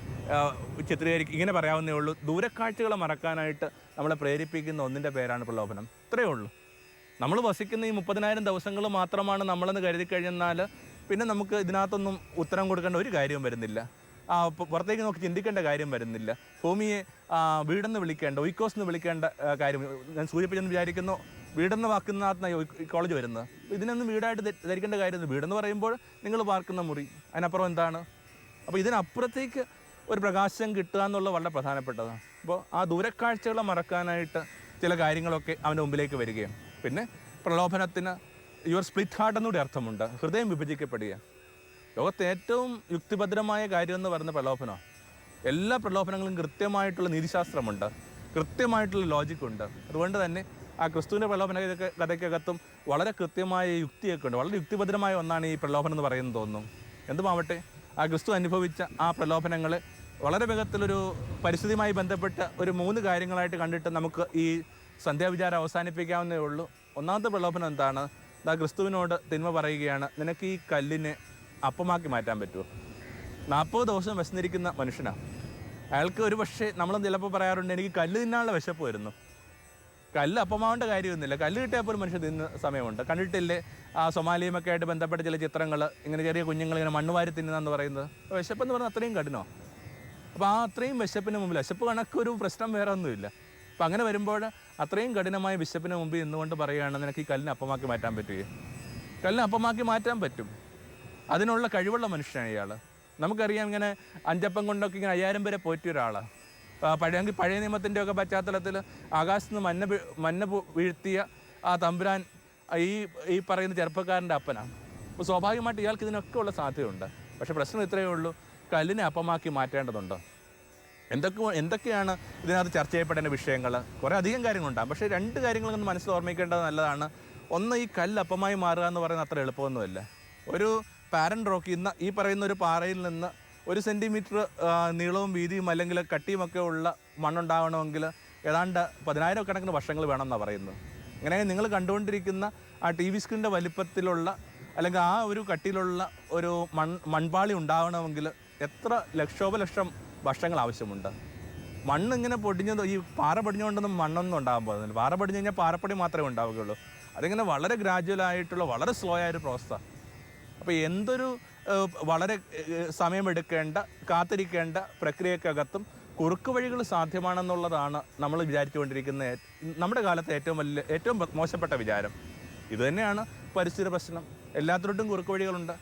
ഇങ്ങനെ പറയാവുന്നേ ഉള്ളൂ. ദൂരക്കാഴ്ചകളെ മറക്കാനായിട്ട് നമ്മളെ പ്രേരിപ്പിക്കുന്ന ഒന്നിൻ്റെ പേരാണ് പ്രലോഭനം. ഇത്രയേ ഉള്ളൂ. നമ്മൾ വസിക്കുന്ന ഈ 30,000 ദിവസങ്ങൾ മാത്രമാണ് നമ്മളെന്ന് കരുതി കഴിഞ്ഞാൽ പിന്നെ നമുക്ക് ഇതിനകത്തൊന്നും ഉത്തരം കൊടുക്കേണ്ട ഒരു കാര്യവും വരുന്നില്ല. പുറത്തേക്ക് നോക്കി ചിന്തിക്കേണ്ട കാര്യം വരുന്നില്ല. ഭൂമിയെ വീടെന്ന് വിളിക്കേണ്ട, ഒയ്ക്കോസ് എന്ന് വിളിക്കേണ്ട കാര്യം ഞാൻ സൂചിപ്പിച്ചെന്ന് വിചാരിക്കുന്നു. വീടെന്ന് വാക്കുന്നതിനകത്ത് കോളേജ് വരുന്നത്. ഇതിനൊന്നും വീടായിട്ട് ധരിക്കേണ്ട കാര്യം. വീടെന്ന് പറയുമ്പോൾ നിങ്ങൾ പാർക്കുന്ന മുറി, അതിനപ്പുറം എന്താണ്? അപ്പോൾ ഇതിനപ്പുറത്തേക്ക് ഒരു പ്രകാശം കിട്ടുക എന്നുള്ളത് വളരെ പ്രധാനപ്പെട്ടതാണ്. അപ്പോൾ ആ ദൂരക്കാഴ്ചകളെ മറക്കാനായിട്ട് ചില കാര്യങ്ങളൊക്കെ അവൻ്റെ മുമ്പിലേക്ക് വരികയും പിന്നെ പ്രലോഭനത്തിന് യുവർ സ്പ്ലിറ്റ് ഹാർട്ട് എന്നൂടെ അർത്ഥമുണ്ട്, ഹൃദയം വിഭജിക്കപ്പെടുക. ലോകത്തെ ഏറ്റവും യുക്തിഭദ്രമായ കാര്യം എന്ന് പറയുന്ന പ്രലോഭനമാണ്. എല്ലാ പ്രലോഭനങ്ങളും കൃത്യമായിട്ടുള്ള നീതിശാസ്ത്രമുണ്ട്, കൃത്യമായിട്ടുള്ള ലോജിക്കുണ്ട്. അതുകൊണ്ട് തന്നെ ആ ക്രിസ്തുവിൻ്റെ പ്രലോഭന കഥയ്ക്കകത്തും വളരെ കൃത്യമായ യുക്തിയൊക്കെ ഉണ്ട്. വളരെ യുക്തിഭദ്രമായ ഒന്നാണ് ഈ പ്രലോഭനം എന്ന് പറയുന്നത് തോന്നുന്നു. എന്തുമാവട്ടെ, ആ ക്രിസ്തു അനുഭവിച്ച ആ പ്രലോഭനങ്ങളെ വളരെ വേഗത്തിലൊരു പരിസ്ഥിതിയുമായി ബന്ധപ്പെട്ട ഒരു 3 കാര്യങ്ങളായിട്ട് കണ്ടിട്ട് നമുക്ക് ഈ സന്ധ്യാവിചാരം അവസാനിപ്പിക്കാവുന്നേ ഉള്ളൂ. ഒന്നാമത്തെ പ്രലോഭനം എന്താണ്? ക്രിസ്തുവിനോട് തിന്മ പറയുകയാണ്, നിനക്ക് ഈ കല്ലിനെ അപ്പമാക്കി മാറ്റാൻ പറ്റുമോ? 40 ദിവസം വിശന്നിരിക്കുന്ന മനുഷ്യനാണ്. അയാൾക്ക് ഒരു പക്ഷേ നമ്മളും ചിലപ്പോൾ പറയാറുണ്ട്, എനിക്ക് കല്ല് തിന്നാനുള്ള വിശപ്പ് വരുന്നു. കല്ല് അപ്പമാവേണ്ട കാര്യമൊന്നുമില്ല, കല്ല് കിട്ടിയപ്പോൾ ഒരു മനുഷ്യൻ തിന്ന സമയമുണ്ട്. കണ്ടിട്ടില്ലേ ആ സൊമാലിയുമൊക്കെ ആയിട്ട് ബന്ധപ്പെട്ട ചില ചിത്രങ്ങൾ, ഇങ്ങനെ ചെറിയ കുഞ്ഞുങ്ങൾ ഇങ്ങനെ മണ്ണുവാരി തിന്നുന്നതെന്ന് പറയുന്നത്. വിശപ്പെന്ന് പറഞ്ഞാൽ അത്രയും കഠിനോ? അപ്പോൾ ആ അത്രയും വിശപ്പിന് മുമ്പിൽ, വിശപ്പ് കണക്കൊരു പ്രശ്നം വേറെ ഒന്നുമില്ല. അപ്പം അങ്ങനെ വരുമ്പോൾ അത്രയും കഠിനമായ വിശപ്പിന് മുമ്പിൽ നിന്നുകൊണ്ട് പറയുകയാണ്, നിനക്ക് ഈ കല്ലിനെ അപ്പമാക്കി മാറ്റാൻ പറ്റുകയും. കല്ലിനെ അപ്പമാക്കി മാറ്റാൻ പറ്റും, അതിനുള്ള കഴിവുള്ള മനുഷ്യനാണ് ഇയാൾ. നമുക്കറിയാം, ഇങ്ങനെ 5 അപ്പം കൊണ്ടൊക്കെ ഇങ്ങനെ 5000 പേരെ പോറ്റിയ ഒരാളാണ്. പഴയ നിയമത്തിൻ്റെ ഒക്കെ പശ്ചാത്തലത്തിൽ ആകാശത്ത് നിന്ന് മഞ്ഞ വീഴ്ത്തിയ ആ തമ്പുരാൻ ഈ പറയുന്ന ചെറുപ്പക്കാരൻ്റെ അപ്പനാണ്. അപ്പോൾ സ്വാഭാവികമായിട്ട് ഇയാൾക്ക് ഇതിനൊക്കെ ഉള്ള സാധ്യതയുണ്ട്. പക്ഷേ പ്രശ്നം ഇത്രയേ ഉള്ളൂ, കല്ലിനെ അപ്പമാക്കി മാറ്റേണ്ടതുണ്ടോ? എന്തൊക്കെയാണ് ഇതിനകത്ത് ചർച്ച ചെയ്യപ്പെടേണ്ട വിഷയങ്ങൾ? കുറേ അധികം കാര്യങ്ങളുണ്ടാകും. പക്ഷേ 2 കാര്യങ്ങളൊന്ന് മനസ്സിൽ ഓർമ്മിക്കേണ്ടത് നല്ലതാണ്. ഒന്ന്, ഈ കല്ല് അപ്പമായി മാറുക എന്ന് പറയുന്നത് അത്ര എളുപ്പമൊന്നുമല്ല. ഒരു പാരൻ റോക്ക് ഈ പറയുന്ന ഒരു പാറയിൽ നിന്ന് 1 സെൻറ്റിമീറ്റർ നീളവും വീതിയും അല്ലെങ്കിൽ കട്ടിയുമൊക്കെ ഉള്ള മണ്ണുണ്ടാവണമെങ്കിൽ ഏതാണ്ട് 10,000 കണക്കിന് വർഷങ്ങൾ വേണമെന്നാണ് പറയുന്നത്. അങ്ങനെ നിങ്ങൾ കണ്ടുകൊണ്ടിരിക്കുന്ന ആ TV സ്ക്രീനിൻ്റെ വലിപ്പത്തിലുള്ള അല്ലെങ്കിൽ ആ ഒരു കട്ടിയിലുള്ള ഒരു മൺപാളി ഉണ്ടാവണമെങ്കിൽ എത്ര ലക്ഷോപലക്ഷം വർഷങ്ങൾ ആവശ്യമുണ്ട്. മണ്ണിങ്ങനെ പൊടിഞ്ഞത്, ഈ പാറ പൊടിഞ്ഞുകൊണ്ടൊന്നും മണ്ണൊന്നും ഉണ്ടാകാൻ പോകുന്നില്ല. പാറ പൊടിഞ്ഞു കഴിഞ്ഞാൽ പാറപ്പൊടി മാത്രമേ ഉണ്ടാവുകയുള്ളൂ. അതിങ്ങനെ വളരെ ഗ്രാജുവലായിട്ടുള്ള വളരെ സ്ലോ ആയൊരു പ്രോസസ്സാണ്. അപ്പോൾ എന്തൊരു വളരെ സമയമെടുക്കേണ്ട കാത്തിരിക്കേണ്ട പ്രക്രിയക്കകത്തും കുറുക്ക് വഴികൾ സാധ്യമാണെന്നുള്ളതാണ് നമ്മൾ വിചാരിച്ചുകൊണ്ടിരിക്കുന്ന നമ്മുടെ കാലത്തെ ഏറ്റവും മോശപ്പെട്ട വിചാരം. ഇതുതന്നെയാണ് പരിസ്ഥിതി പ്രശ്നം. എല്ലാത്തിലോട്ടും കുറുക്ക് വഴികളുണ്ട്.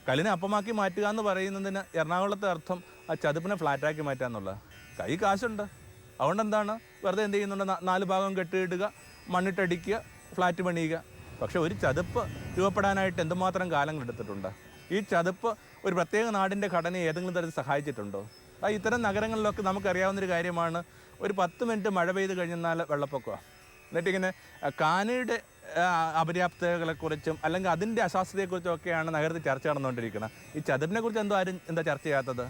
കല്ലിനെ അപ്പമാക്കി മാറ്റുക എന്ന് പറയുന്നതിന് എറണാകുളത്തെ അർത്ഥം ആ ചതുപ്പിനെ ഫ്ലാറ്റാക്കി മാറ്റുക എന്നുള്ളത്. കൈ കാശുണ്ട്, അതുകൊണ്ട് എന്താണ് വെറുതെ എന്ത് ചെയ്യുന്നുണ്ട്, 4 ഭാഗം കെട്ടിയിടുക, മണ്ണിട്ടടിക്കുക, ഫ്ലാറ്റ് പണിയുക. പക്ഷെ ഒരു ചതുപ്പ് രൂപപ്പെടാനായിട്ട് എന്തുമാത്രം കാലങ്ങൾ എടുത്തിട്ടുണ്ട്? ഈ ചതുപ്പ് ഒരു പ്രത്യേക നാടിൻ്റെ ഘടനയെ ഏതെങ്കിലും തരത്തിൽ സഹായിച്ചിട്ടുണ്ടോ? ഇത്തരം നഗരങ്ങളിലൊക്കെ നമുക്കറിയാവുന്നൊരു കാര്യമാണ്, ഒരു 10 മിനിറ്റ് മഴ പെയ്ത് കഴിഞ്ഞാൽ വെള്ളപ്പൊക്കമാണ്. എന്നിട്ടിങ്ങനെ കാനയുടെ അപര്യാപ്തതകളെക്കുറിച്ചും അല്ലെങ്കിൽ അതിൻ്റെ അശാസ്ത്രതയെക്കുറിച്ചും ഒക്കെയാണ് നഗരത്തിൽ ചർച്ച നടന്നുകൊണ്ടിരിക്കുന്നത്. ഈ ചതുപ്പിനെക്കുറിച്ച് എന്താ ചർച്ച ചെയ്യാത്തത്?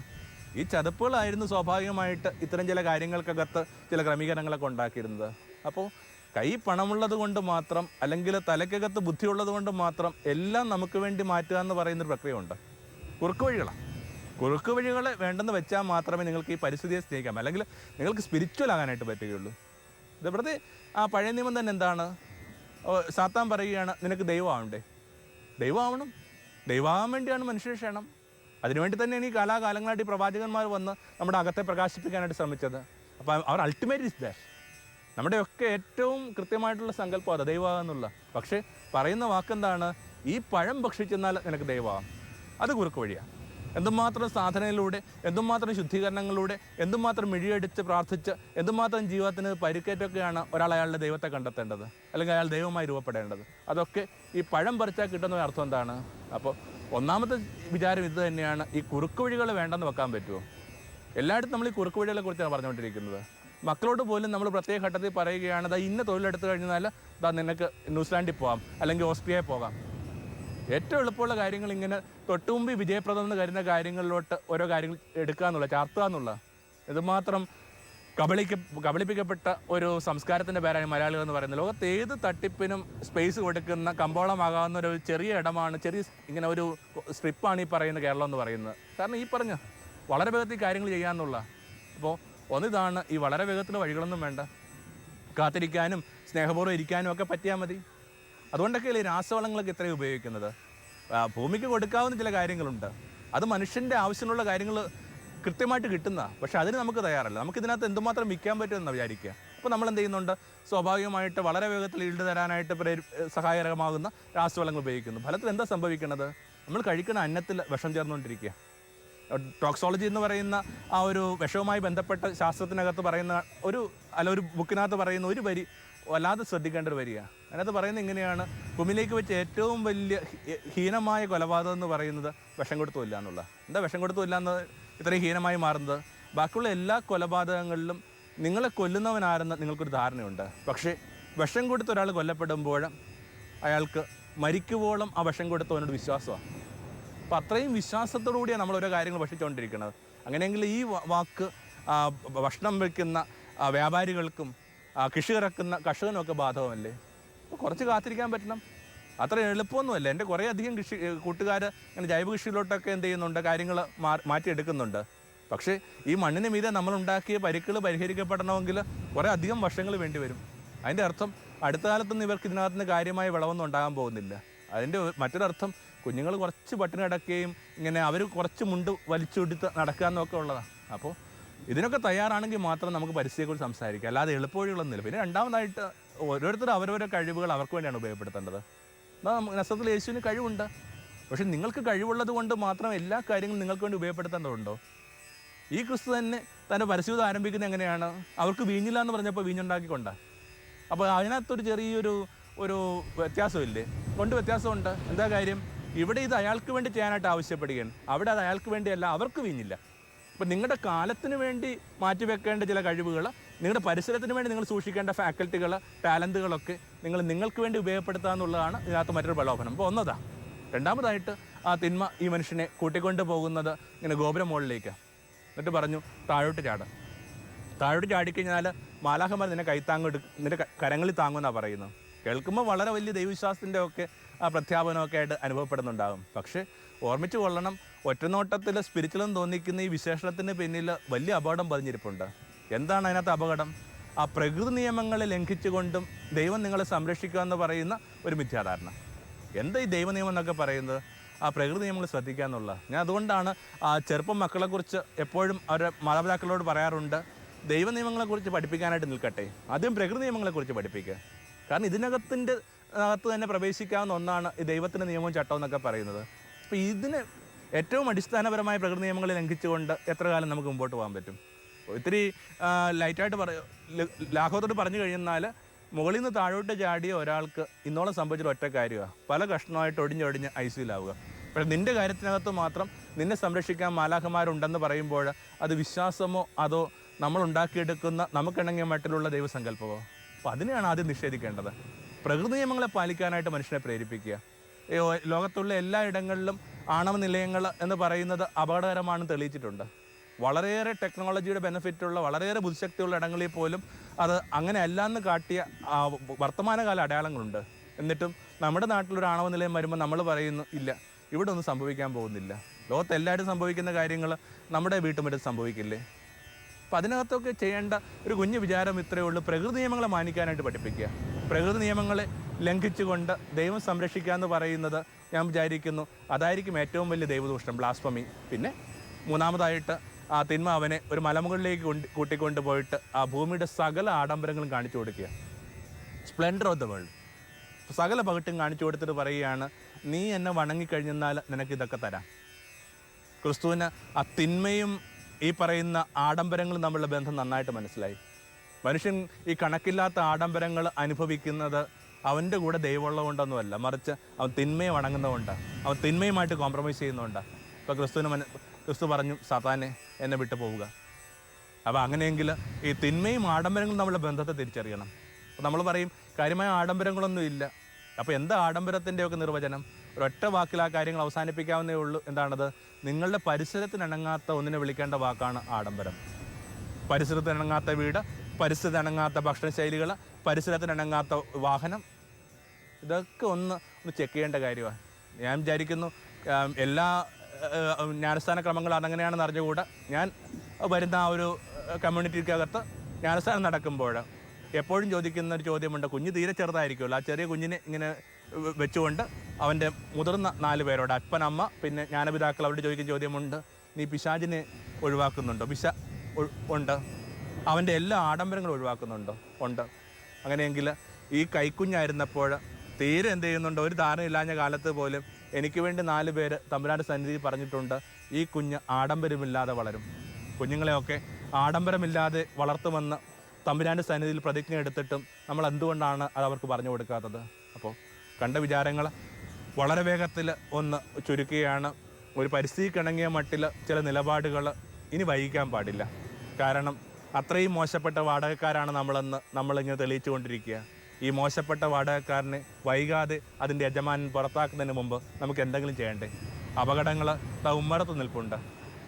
ഈ ചതുപ്പുകളായിരുന്നു സ്വാഭാവികമായിട്ട് ഇത്തരം ചില കാര്യങ്ങൾക്കകത്ത് ചില ക്രമീകരണങ്ങളൊക്കെ ഉണ്ടാക്കിയിരുന്നത്. അപ്പോൾ കൈ പണമുള്ളത് കൊണ്ട് മാത്രം അല്ലെങ്കിൽ തലയ്ക്കകത്ത് ബുദ്ധിയുള്ളത് കൊണ്ട് മാത്രം എല്ലാം നമുക്ക് വേണ്ടി മാറ്റുക എന്ന് പറയുന്നൊരു പ്രക്രിയ ഉണ്ട്. കുറുക്ക് വഴികളെ വേണ്ടെന്ന് വെച്ചാൽ മാത്രമേ നിങ്ങൾക്ക് ഈ പരിസ്ഥിതിയെ സ്നേഹിക്കാം, അല്ലെങ്കിൽ നിങ്ങൾക്ക് സ്പിരിച്വൽ ആകാനായിട്ട് പറ്റുകയുള്ളൂ. ഇവിടുത്തെ ആ പഴയ നിയമം തന്നെ എന്താണ്? സാത്താൻ പറയുകയാണ്, നിനക്ക് ദൈവമാവണ്ടേ? ദൈവമാവണം. ദൈവമാകാൻ വേണ്ടിയാണ് മനുഷ്യ ക്ഷണം. അതിനുവേണ്ടി തന്നെയാണ് ഈ കാലാകാലങ്ങളായിട്ട് ഈ പ്രവാചകന്മാർ വന്ന് നമ്മുടെ അകത്തെ പ്രകാശിപ്പിക്കാനായിട്ട് ശ്രമിച്ചത്. അപ്പോൾ അവർ അൾട്ടിമേറ്റ് ഇസ് ദാറ്റ്. നമ്മുടെയൊക്കെ ഏറ്റവും കൃത്യമായിട്ടുള്ള സങ്കല്പം അത് ദൈവമാകുന്നുള്ള. പക്ഷേ പറയുന്ന വാക്കെന്താണ്? ഈ പഴം ഭക്ഷിച്ചെന്നാൽ നിനക്ക് ദൈവമാകാം. അത് കുറുക്ക് വഴിയാണ്. എന്തുമാത്രം സാധനയിലൂടെ, എന്തുമാത്രം ശുദ്ധീകരണങ്ങളിലൂടെ, എന്തുമാത്രം മിഴിയടിച്ച് പ്രാർത്ഥിച്ച്, എന്തുമാത്രം ജീവിതത്തിന് പരിക്കേറ്റൊക്കെയാണ് ഒരാൾ അയാളുടെ ദൈവത്തെ കണ്ടെത്തേണ്ടത്, അല്ലെങ്കിൽ അയാൾ ദൈവമായി രൂപപ്പെടേണ്ടത്. അതൊക്കെ ഈ പഴം പറിച്ചാൽ കിട്ടുന്ന അർത്ഥം എന്താണ്? അപ്പോൾ ഒന്നാമത്തെ വിചാരം ഇത് തന്നെയാണ്, ഈ കുറുക്ക് വഴികൾ വേണ്ടെന്ന് വെക്കാൻ പറ്റുമോ? എല്ലായിടത്തും നമ്മൾ ഈ കുറുക്ക് വഴികളെ കുറിച്ചാണ് പറഞ്ഞുകൊണ്ടിരിക്കുന്നത്. മക്കളോട് പോലും നമ്മൾ പ്രത്യേക ഘട്ടത്തിൽ പറയുകയാണ്, ഇന്ന തൊഴിലെടുത്ത് കഴിഞ്ഞാൽ നിനക്ക് ന്യൂസിലാൻഡിൽ പോകാം, അല്ലെങ്കിൽ ഓസ്ട്രിയയിൽ പോകാം. ഏറ്റവും എളുപ്പമുള്ള കാര്യങ്ങൾ ഇങ്ങനെ തൊട്ടുമുമ്പ് വിജയപ്രദം എന്ന് കരുതുന്ന കാര്യങ്ങളിലോട്ട് ഓരോ കാര്യങ്ങൾ എടുക്കുക എന്നുള്ള, ചാർത്തുക എന്നുള്ള, ഇതുമാത്രം കബളിപ്പിക്കപ്പെട്ട ഒരു സംസ്കാരത്തിൻ്റെ പേരാണ് മലയാളികൾ എന്ന് പറയുന്നത്. ലോകത്ത് ഏത് തട്ടിപ്പിനും സ്പേസ് കൊടുക്കുന്ന കമ്പോളമാകാവുന്ന ഒരു ചെറിയ ഇടമാണ്, ഇങ്ങനെ ഒരു സ്ട്രിപ്പാണ് ഈ പറയുന്ന കേരളം എന്ന് പറയുന്നത്. കാരണം ഈ പറഞ്ഞ വളരെ വേഗത്തിൽ കാര്യങ്ങൾ ചെയ്യാമെന്നുള്ള. അപ്പോൾ ഒന്നിതാണ്, ഈ വളരെ വേഗത്തിൽ വഴികളൊന്നും വേണ്ട, കാത്തിരിക്കാനും സ്നേഹപൂർവ്വം ഇരിക്കാനും ഒക്കെ പറ്റിയാൽ മതി. അതുകൊണ്ടൊക്കെയല്ലേ രാസവളങ്ങളൊക്കെ ഇത്രയും ഉപയോഗിക്കുന്നത്. ഭൂമിക്ക് കൊടുക്കാവുന്ന ചില കാര്യങ്ങളുണ്ട്, അത് മനുഷ്യൻ്റെ ആവശ്യമുള്ള കാര്യങ്ങൾ കൃത്യമായിട്ട് കിട്ടുന്ന, പക്ഷെ അതിന് നമുക്ക് തയ്യാറല്ല. നമുക്കിതിനകത്ത് എന്തുമാത്രം വിൽക്കാൻ പറ്റുമെന്ന് വിചാരിക്കുക. അപ്പോൾ നമ്മൾ എന്ത് ചെയ്യുന്നുണ്ട്? സ്വാഭാവികമായിട്ട് വളരെ വേഗത്തിൽ ഈൽഡ് തരാനായിട്ട് സഹായകരമാകുന്ന രാസവളങ്ങൾ ഉപയോഗിക്കുന്നു. ഫലത്തിൽ എന്താ സംഭവിക്കുന്നത്? നമ്മൾ കഴിക്കുന്ന അന്നത്തിൽ വിഷം ചേർന്നുകൊണ്ടിരിക്കുക. ടോക്സോളജി എന്ന് പറയുന്ന ആ ഒരു വിഷവുമായി ബന്ധപ്പെട്ട ശാസ്ത്രത്തിനകത്ത് പറയുന്ന ഒരു ബുക്കിനകത്ത് പറയുന്ന ഒരു വരി വല്ലാതെ ശ്രദ്ധിക്കേണ്ട ഒരു വരിയാണ്. അതിനകത്ത് പറയുന്നത് ഇങ്ങനെയാണ്: ഭൂമിയിലേക്ക് വെച്ച് ഏറ്റവും വലിയ ഹീനമായ കൊലപാതകം എന്ന് പറയുന്നത് വിഷം കൊടുത്തുമില്ല എന്നുള്ള. എന്താ വിഷം കൊടുത്തുമില്ല എന്ന് ഇത്രയും ഹീനമായി മാറുന്നത്? ബാക്കിയുള്ള എല്ലാ കൊലപാതകങ്ങളിലും നിങ്ങളെ കൊല്ലുന്നവനാരെന്ന് നിങ്ങൾക്കൊരു ധാരണയുണ്ട്. പക്ഷേ വിഷം കൊടുത്ത ഒരാൾ കൊല്ലപ്പെടുമ്പോൾ അയാൾക്ക് മരിക്കുവോളം ആ വിഷം കൊടുത്തവനോട് വിശ്വാസമാണ്. അപ്പോൾ അത്രയും വിശ്വാസത്തോടുകൂടിയാണ് നമ്മൾ ഓരോ കാര്യങ്ങൾ ഭക്ഷിച്ചുകൊണ്ടിരിക്കുന്നത്. അങ്ങനെയെങ്കിൽ ഈ വാക്ക് ഭക്ഷണം വയ്ക്കുന്ന വ്യാപാരികൾക്കും കൃഷി ഇറക്കുന്ന കർഷകനുമൊക്കെ ബാധകമല്ലേ? അപ്പോൾ കുറച്ച് കാത്തിരിക്കാൻ പറ്റണം. അത്ര എളുപ്പമൊന്നുമല്ല. എൻ്റെ കുറേ അധികം കൂട്ടുകാർ ഇങ്ങനെ ജൈവ കൃഷിയിലോട്ടൊക്കെ എന്ത് ചെയ്യുന്നുണ്ട്, കാര്യങ്ങൾ മാറ്റിയെടുക്കുന്നുണ്ട്. പക്ഷേ ഈ മണ്ണിന് മീതെ നമ്മളുണ്ടാക്കിയ പരിക്കുകൾ പരിഹരിക്കപ്പെടണമെങ്കിൽ കുറേ അധികം വർഷങ്ങൾ വേണ്ടി വരും. അതിൻ്റെ അർത്ഥം അടുത്ത കാലത്തൊന്നും ഇവർക്ക് ഇതിനകത്ത് നിന്ന് കാര്യമായ വിളവൊന്നും ഉണ്ടാകാൻ പോകുന്നില്ല. അതിൻ്റെ മറ്റൊരർത്ഥം കുഞ്ഞുങ്ങൾ കുറച്ച് പട്ടിണി കിടക്കുകയും ഇങ്ങനെ അവർ കുറച്ച് മുണ്ട് വലിച്ചൊടുത്ത് നടക്കുക എന്നൊക്കെ ഉള്ളതാണ്. അപ്പോൾ ഇതിനൊക്കെ തയ്യാറാണെങ്കിൽ മാത്രം നമുക്ക് പരിസ്ഥിതിയെക്കുറിച്ച് സംസാരിക്കാം, അല്ലാതെ എളുപ്പവഴികളൊന്നുമില്ല. പിന്നെ രണ്ടാമതായിട്ട് ഓരോരുത്തരും അവരവരുടെ കഴിവുകൾ അവർക്ക് വേണ്ടിയാണ് ഉപയോഗപ്പെടുത്തേണ്ടത്. നസ്രത്തിൽ യേശുവിന് കഴിവുണ്ട്. പക്ഷെ നിങ്ങൾക്ക് കഴിവുള്ളത് കൊണ്ട് മാത്രം എല്ലാ കാര്യങ്ങളും നിങ്ങൾക്ക് വേണ്ടി ഉപയോഗപ്പെടുത്തേണ്ടതുണ്ടോ? ഈ ക്രിസ്തു തന്നെ തൻ്റെ പരിശുദ്ധം ആരംഭിക്കുന്നത് എങ്ങനെയാണ്? അവർക്ക് വീഞ്ഞില്ല എന്ന് പറഞ്ഞപ്പോൾ വീഞ്ഞുണ്ടാക്കിക്കൊണ്ടാണ്. അപ്പോൾ അതിനകത്തൊരു ചെറിയൊരു വ്യത്യാസമില്ലേ? കൊണ്ട് വ്യത്യാസമുണ്ട്. എന്താ കാര്യം? ഇവിടെ ഇത് അയാൾക്ക് വേണ്ടി ചെയ്യാനായിട്ട് ആവശ്യപ്പെടുകയാണ്, അവിടെ അത് അയാൾക്ക് വേണ്ടിയല്ല, അവർക്ക് വീഞ്ഞില്ല. അപ്പോൾ നിങ്ങളുടെ കാലത്തിന് വേണ്ടി മാറ്റിവെക്കേണ്ട ചില കഴിവുകൾ, നിങ്ങളുടെ പരിസരത്തിന് വേണ്ടി നിങ്ങൾ സൂക്ഷിക്കേണ്ട ഫാക്കൽറ്റികൾ, ടാലൻറ്റുകളൊക്കെ നിങ്ങൾക്ക് വേണ്ടി ഉപയോഗപ്പെടുത്തുക എന്നുള്ളതാണ് ഇതിനകത്ത് മറ്റൊരു പ്രലോഭനം. അപ്പോൾ ഒന്നതാ. രണ്ടാമതായിട്ട് ആ തിന്മ ഈ മനുഷ്യനെ കൂട്ടിക്കൊണ്ട് പോകുന്നത് ഇങ്ങനെ ഗോപുരം മുകളിലേക്ക്. എന്നിട്ട് പറഞ്ഞു, താഴോട്ട് ചാടിക്കഴിഞ്ഞാൽ മാലാഖമാർ നിന്നെ നിന്റെ കരങ്ങളിൽ താങ്ങുമെന്നാണ് പറയുന്നത്. കേൾക്കുമ്പോൾ വളരെ വലിയ ദൈവവിശ്വാസത്തിൻ്റെ ഒക്കെ ആ പ്രഖ്യാപനമൊക്കെ ആയിട്ട് അനുഭവപ്പെടുന്നുണ്ടാകും. പക്ഷേ ഓർമ്മിച്ച് കൊള്ളണം, ഒറ്റനോട്ടത്തിൽ സ്പിരിച്വലെന്ന് തോന്നിക്കുന്ന ഈ വിശേഷണത്തിന് പിന്നിൽ വലിയ അപകടം പതിഞ്ഞിരിപ്പുണ്ട്. എന്താണ് അതിനകത്ത് അപകടം? ആ പ്രകൃതി നിയമങ്ങളെ ലംഘിച്ചുകൊണ്ടും ദൈവം നിങ്ങളെ സംരക്ഷിക്കുക എന്ന് പറയുന്ന ഒരു മിഥ്യാധാരണ. എന്താ ഈ ദൈവനിയമം എന്നൊക്കെ പറയുന്നത്? ആ പ്രകൃതി നിയമങ്ങൾ ശ്രദ്ധിക്കുക എന്നുള്ള. ഞാൻ അതുകൊണ്ടാണ് ചെറുപ്പം മക്കളെക്കുറിച്ച് എപ്പോഴും അവരുടെ മാതാപിതാക്കളോട് പറയാറുണ്ട്, ദൈവ നിയമങ്ങളെക്കുറിച്ച് പഠിപ്പിക്കാനായിട്ട് നിൽക്കട്ടെ, ആദ്യം പ്രകൃതി നിയമങ്ങളെക്കുറിച്ച് പഠിപ്പിക്കുക. കാരണം അകത്ത് തന്നെ പ്രവേശിക്കാവുന്ന ഒന്നാണ് ഈ ദൈവത്തിൻ്റെ നിയമവും ചട്ടവും എന്നൊക്കെ പറയുന്നത്. അപ്പോൾ ഇതിന് ഏറ്റവും അടിസ്ഥാനപരമായ പ്രകൃതി നിയമങ്ങളെ ലംഘിച്ചുകൊണ്ട് എത്ര കാലം നമുക്ക് മുമ്പോട്ട് പോകാൻ പറ്റും? ഇത്തിരി ലൈറ്റായിട്ട് ലാഘവത്തോട് പറഞ്ഞു കഴിഞ്ഞാൽ, മുകളിൽ നിന്ന് താഴോട്ട് ചാടിയ ഒരാൾക്ക് ഇന്നോളം സംഭവിച്ചൊരു ഒറ്റ കാര്യമാണ്, പല കഷ്ണമായിട്ട് ഒടിഞ്ഞൊടിഞ്ഞ് ഐസിയിലാവുക. പക്ഷേ നിൻ്റെ കാര്യത്തിനകത്ത് മാത്രം നിന്നെ സംരക്ഷിക്കാൻ മാലാഖമാരുണ്ടെന്ന് പറയുമ്പോൾ അത് വിശ്വാസമോ അതോ നമ്മൾ ഉണ്ടാക്കിയെടുക്കുന്ന നമുക്കിണങ്ങിയ മട്ടിലുള്ള ദൈവസങ്കല്പമോ? അപ്പോൾ അതിനെയാണ് ആദ്യം നിഷേധിക്കേണ്ടത്. പ്രകൃതി നിയമങ്ങളെ പാലിക്കാനായിട്ട് മനുഷ്യനെ പ്രേരിപ്പിക്കുക. ലോകത്തുള്ള എല്ലാ ഇടങ്ങളിലും ആണവ നിലയങ്ങൾ എന്ന് പറയുന്നത് അപകടകരമാണെന്ന് തെളിയിച്ചിട്ടുണ്ട്. വളരെയേറെ ടെക്നോളജിയുടെ ബെനിഫിറ്റുള്ള വളരെയേറെ ബുദ്ധിശക്തിയുള്ള ഇടങ്ങളിൽ പോലും അത് അങ്ങനെ അല്ലാന്ന് കാട്ടിയ വർത്തമാനകാല അടയാളങ്ങളുണ്ട്. എന്നിട്ടും നമ്മുടെ നാട്ടിലൊരു ആണവ നിലയം വരുമ്പോൾ നമ്മൾ പറയുന്നു, ഇല്ല, ഇവിടെ ഒന്നും സംഭവിക്കാൻ പോകുന്നില്ല. ലോകത്തെല്ലാവരും സംഭവിക്കുന്ന കാര്യങ്ങൾ നമ്മുടെ വീട്ടുമുറ്റത്ത് സംഭവിക്കില്ലേ? അപ്പം അതിനകത്തൊക്കെ ചെയ്യേണ്ട ഒരു കുഞ്ഞു വിചാരം ഇത്രയേ ഉള്ളൂ: പ്രകൃതി നിയമങ്ങളെ മാനിക്കാനായിട്ട് പഠിപ്പിക്കുക. പ്രകൃതി നിയമങ്ങളെ ലംഘിച്ചുകൊണ്ട് ദൈവം സംരക്ഷിക്കുക എന്ന് പറയുന്നത് ഞാൻ വിചാരിക്കുന്നു അതായിരിക്കും ഏറ്റവും വലിയ ദൈവദൂഷണം, ബ്ലാസ്ഫമി. പിന്നെ മൂന്നാമതായിട്ട് ആ തിന്മ അവനെ ഒരു മലമുകളിലേക്ക് കൂട്ടിക്കൊണ്ട് പോയിട്ട് ആ ഭൂമിയുടെ സകല ആഡംബരങ്ങളും കാണിച്ചു കൊടുക്കുക. സ്പ്ലെൻഡർ ഓഫ് ദ വേൾഡ്, സകല പകട്ടും കാണിച്ചു കൊടുത്തിട്ട് പറയുകയാണ്, നീ എന്നെ വണങ്ങിക്കഴിഞ്ഞാൽ നിനക്കിതൊക്കെ തരാം. ക്രിസ്തുവിന് ആ തിന്മയും ഈ പറയുന്ന ആഡംബരങ്ങളും തമ്മിലുള്ള ബന്ധം നന്നായിട്ട് മനസ്സിലായി. മനുഷ്യൻ ഈ കണക്കില്ലാത്ത ആഡംബരങ്ങൾ അനുഭവിക്കുന്നത് അവൻ്റെ കൂടെ ദൈവമുള്ളത് കൊണ്ടൊന്നുമല്ല, മറിച്ച് അവൻ തിന്മയെ വണങ്ങുന്നതുകൊണ്ടാണ്, അവൻ തിന്മയുമായിട്ട് കോംപ്രമൈസ് ചെയ്യുന്നതുകൊണ്ടാണ്. ഇപ്പോൾ ക്രിസ്തു പറഞ്ഞു, സാത്താനെ എന്നെ വിട്ടു പോവുക. അപ്പോൾ അങ്ങനെയെങ്കിൽ ഈ തിന്മയും ആഡംബരങ്ങളും തമ്മിലുള്ള ബന്ധത്തെ തിരിച്ചറിയണം. അപ്പോൾ നമ്മൾ പറയും കാര്യമായ ആഡംബരങ്ങളൊന്നും ഇല്ല. അപ്പോൾ എന്താ ആഡംബരത്തിൻ്റെയൊക്കെ നിർവചനം? ഒരൊറ്റ വാക്കിൽ ആ കാര്യങ്ങൾ അവസാനിപ്പിക്കാവുന്നേ ഉള്ളൂ. എന്താണത്? നിങ്ങളുടെ പരിസരത്തിനിണങ്ങാത്ത ഒന്നിനെ വിളിക്കേണ്ട വാക്കാണ് ആഡംബരം. പരിസരത്തിനിണങ്ങാത്ത വീട്, പരിസരത്തിനിണങ്ങാത്ത ഭക്ഷണശൈലികൾ, പരിസരത്തിനിണങ്ങാത്ത വാഹനം, ഇതൊക്കെ ഒന്ന് ചെക്ക് ചെയ്യേണ്ട കാര്യമാണ്. ഞാൻ വിചാരിക്കുന്നു എല്ലാ ജ്ഞാനസ്ഥാന ക്രമങ്ങൾ അതങ്ങനെയാണെന്ന് അറിഞ്ഞുകൂടാ. ഞാൻ വരുന്ന ആ ഒരു കമ്മ്യൂണിറ്റിക്കകത്ത് ജ്ഞാനസ്ഥാനം നടക്കുമ്പോൾ എപ്പോഴും ചോദിക്കുന്ന ഒരു ചോദ്യമുണ്ട്. കുഞ്ഞ് തീരെ ചെറുതായിരിക്കുമല്ലോ, ആ ചെറിയ കുഞ്ഞിനെ ഇങ്ങനെ വെച്ചുകൊണ്ട് അവൻ്റെ മുതിർന്ന 4 പേരോട്, അപ്പൻ, അമ്മ, പിന്നെ ജ്ഞാനപിതാക്കൾ, അവരോട് ചോദിക്കുന്ന ചോദ്യമുണ്ട്, നീ പിശാചിനെ ഒഴിവാക്കുന്നുണ്ടോ? ഉണ്ട്. അവൻ്റെ എല്ലാ ആഡംബരങ്ങളും ഒഴിവാക്കുന്നുണ്ടോ? ഉണ്ട്. അങ്ങനെയെങ്കിൽ ഈ കൈക്കുഞ്ഞായിരുന്നപ്പോൾ തീരെ എന്ത് ചെയ്യുന്നുണ്ടോ? ഒരു ധാരണയില്ലാഞ്ഞ കാലത്ത് പോലും എനിക്ക് വേണ്ടി 4 പേര് തമ്പുരാൻ്റെ സന്നിധിയിൽ പറഞ്ഞിട്ടുണ്ട്, ഈ കുഞ്ഞ് ആഡംബരമില്ലാതെ വളരും. കുഞ്ഞുങ്ങളെയൊക്കെ ആഡംബരമില്ലാതെ വളർത്തുമെന്ന് തമ്പുരാൻ്റെ സന്നിധിയിൽ പ്രതിജ്ഞ എടുത്തിട്ടും നമ്മൾ എന്തുകൊണ്ടാണ് അത് അവർക്ക് പറഞ്ഞു കൊടുക്കാത്തത്? അപ്പോൾ കണ്ട വിചാരങ്ങൾ വളരെ വേഗത്തിൽ ഒന്ന് ചുരുക്കുകയാണ്. ഒരു പരിസ്ഥിതിക്കിണങ്ങിയ മട്ടിൽ ചില നിലപാടുകൾ ഇനി വൈകിക്കാൻ പാടില്ല. കാരണം അത്രയും മോശപ്പെട്ട വാടകക്കാരാണ് നമ്മളിങ്ങനെ തെളിയിച്ചു കൊണ്ടിരിക്കുക. ഈ മോശപ്പെട്ട വാടകക്കാരനെ വൈകാതെ അതിൻ്റെ യജമാനൻ പുറത്താക്കുന്നതിന് മുമ്പ് നമുക്ക് എന്തെങ്കിലും ചെയ്യണ്ടേ? അപകടങ്ങൾ ഉമ്മറത്ത് നിൽപ്പുണ്ട്.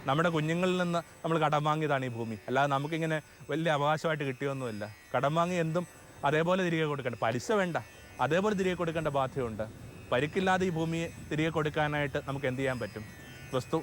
നമ്മുടെ കുഞ്ഞുങ്ങളിൽ നിന്ന് നമ്മൾ കടം വാങ്ങിയതാണ് ഈ ഭൂമി, അല്ലാതെ നമുക്കിങ്ങനെ വലിയ അവകാശമായിട്ട് കിട്ടിയൊന്നുമില്ല. കടം വാങ്ങി എന്തും അതേപോലെ തിരികെ കൊടുക്കേണ്ട, പലിശ വേണ്ട, അതേപോലെ തിരികെ കൊടുക്കേണ്ട ബാധ്യതയുണ്ട്. പരിക്കില്ലാതെ ഈ ഭൂമിയെ തിരികെ കൊടുക്കാനായിട്ട് നമുക്ക് എന്ത് ചെയ്യാൻ പറ്റും? ക്രിസ്തു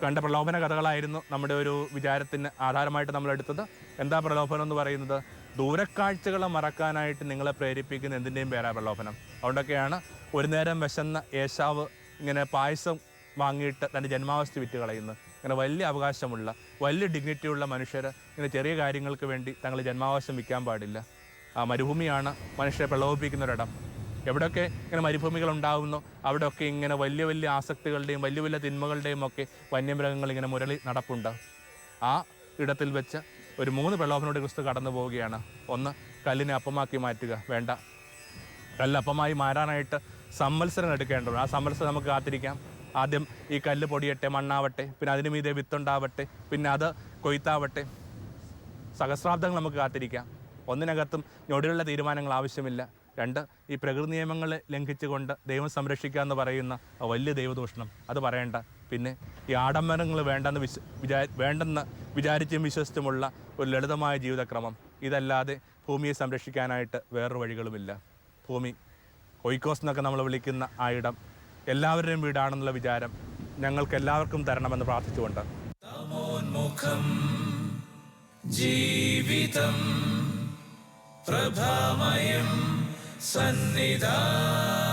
കണ്ട പ്രലോഭന കഥകളായിരുന്നു നമ്മുടെ ഒരു വിചാരത്തിന് ആധാരമായിട്ട് നമ്മൾ എടുത്തത്. എന്താ പ്രലോഭനം എന്ന് പറയുന്നത്? ദൂരക്കാഴ്ചകളെ മറക്കാനായിട്ട് നിങ്ങളെ പ്രേരിപ്പിക്കുന്ന എന്തിൻ്റെയും പേരാ പ്രലോഭനം. അതുകൊണ്ടൊക്കെയാണ് ഒരു നേരം വിശന്ന ഏശാവ് ഇങ്ങനെ പായസം വാങ്ങിയിട്ട് തൻ്റെ ജന്മാവസ്ഥ വിറ്റ് കളയുന്നത്. ഇങ്ങനെ വലിയ അവകാശമുള്ള വലിയ ഡിഗ്നിറ്റിയുള്ള മനുഷ്യർ ഇങ്ങനെ ചെറിയ കാര്യങ്ങൾക്ക് വേണ്ടി തങ്ങളുടെ ജന്മാവകാശം വിൽക്കാൻ പാടില്ല. ആ മരുഭൂമിയാണ് മനുഷ്യരെ പ്രലോഭിപ്പിക്കുന്നൊരിടം. എവിടെയൊക്കെ ഇങ്ങനെ മരുഭൂമികൾ ഉണ്ടാകുന്നു അവിടെയൊക്കെ ഇങ്ങനെ വലിയ വലിയ ആസക്തികളുടെയും വലിയ വലിയ തിന്മകളുടെയും ഒക്കെ വന്യമൃഗങ്ങൾ ഇങ്ങനെ മുരളി നടപ്പുണ്ട്. ആ ഇടത്തിൽ വെച്ച് ഒരു 3 പ്രലോഭനോട് ക്രിസ്തു കടന്നു പോവുകയാണ്. ഒന്ന്, കല്ലിനെ അപ്പമാക്കി മാറ്റുക. വേണ്ട, കല്ലപ്പമായി മാറാനായിട്ട് സംവത്സരം എടുക്കേണ്ടതുണ്ട്. ആ സംവത്സരം നമുക്ക് കാത്തിരിക്കാം. ആദ്യം ഈ കല്ല് പൊടിയട്ടെ, മണ്ണാവട്ടെ, പിന്നെ അതിന് മീതെ വിത്തുണ്ടാവട്ടെ, പിന്നെ അത് കൊയ്ത്താവട്ടെ. സഹസ്രാബ്ദങ്ങൾ നമുക്ക് കാത്തിരിക്കാം. ഒന്നിനകത്തും ഞൊടിയുള്ള തീരുമാനങ്ങൾ ആവശ്യമില്ല. 2, ഈ പ്രകൃതി നിയമങ്ങളെ ലംഘിച്ചുകൊണ്ട് ദൈവം സംരക്ഷിക്കുക എന്ന് പറയുന്ന വലിയ ദൈവദൂഷണം അത് പറയേണ്ട. പിന്നെ ഈ ആഡംബരങ്ങൾ വേണ്ടെന്ന് വിചാരിച്ചും വിശ്വസിച്ചുമുള്ള ഒരു ലളിതമായ ജീവിതക്രമം, ഇതല്ലാതെ ഭൂമിയെ സംരക്ഷിക്കാനായിട്ട് വേറൊരു വഴികളുമില്ല. ഭൂമി ഒയ്ക്കോസ് എന്നൊക്കെ നമ്മൾ വിളിക്കുന്ന ആ ഇടം എല്ലാവരുടെയും വീടാണെന്നുള്ള വിചാരം ഞങ്ങൾക്ക് എല്ലാവർക്കും തരണമെന്ന് പ്രാർത്ഥിച്ചുകൊണ്ട് ജീവിതം പ്രഭാമയം സന്നിധാനം.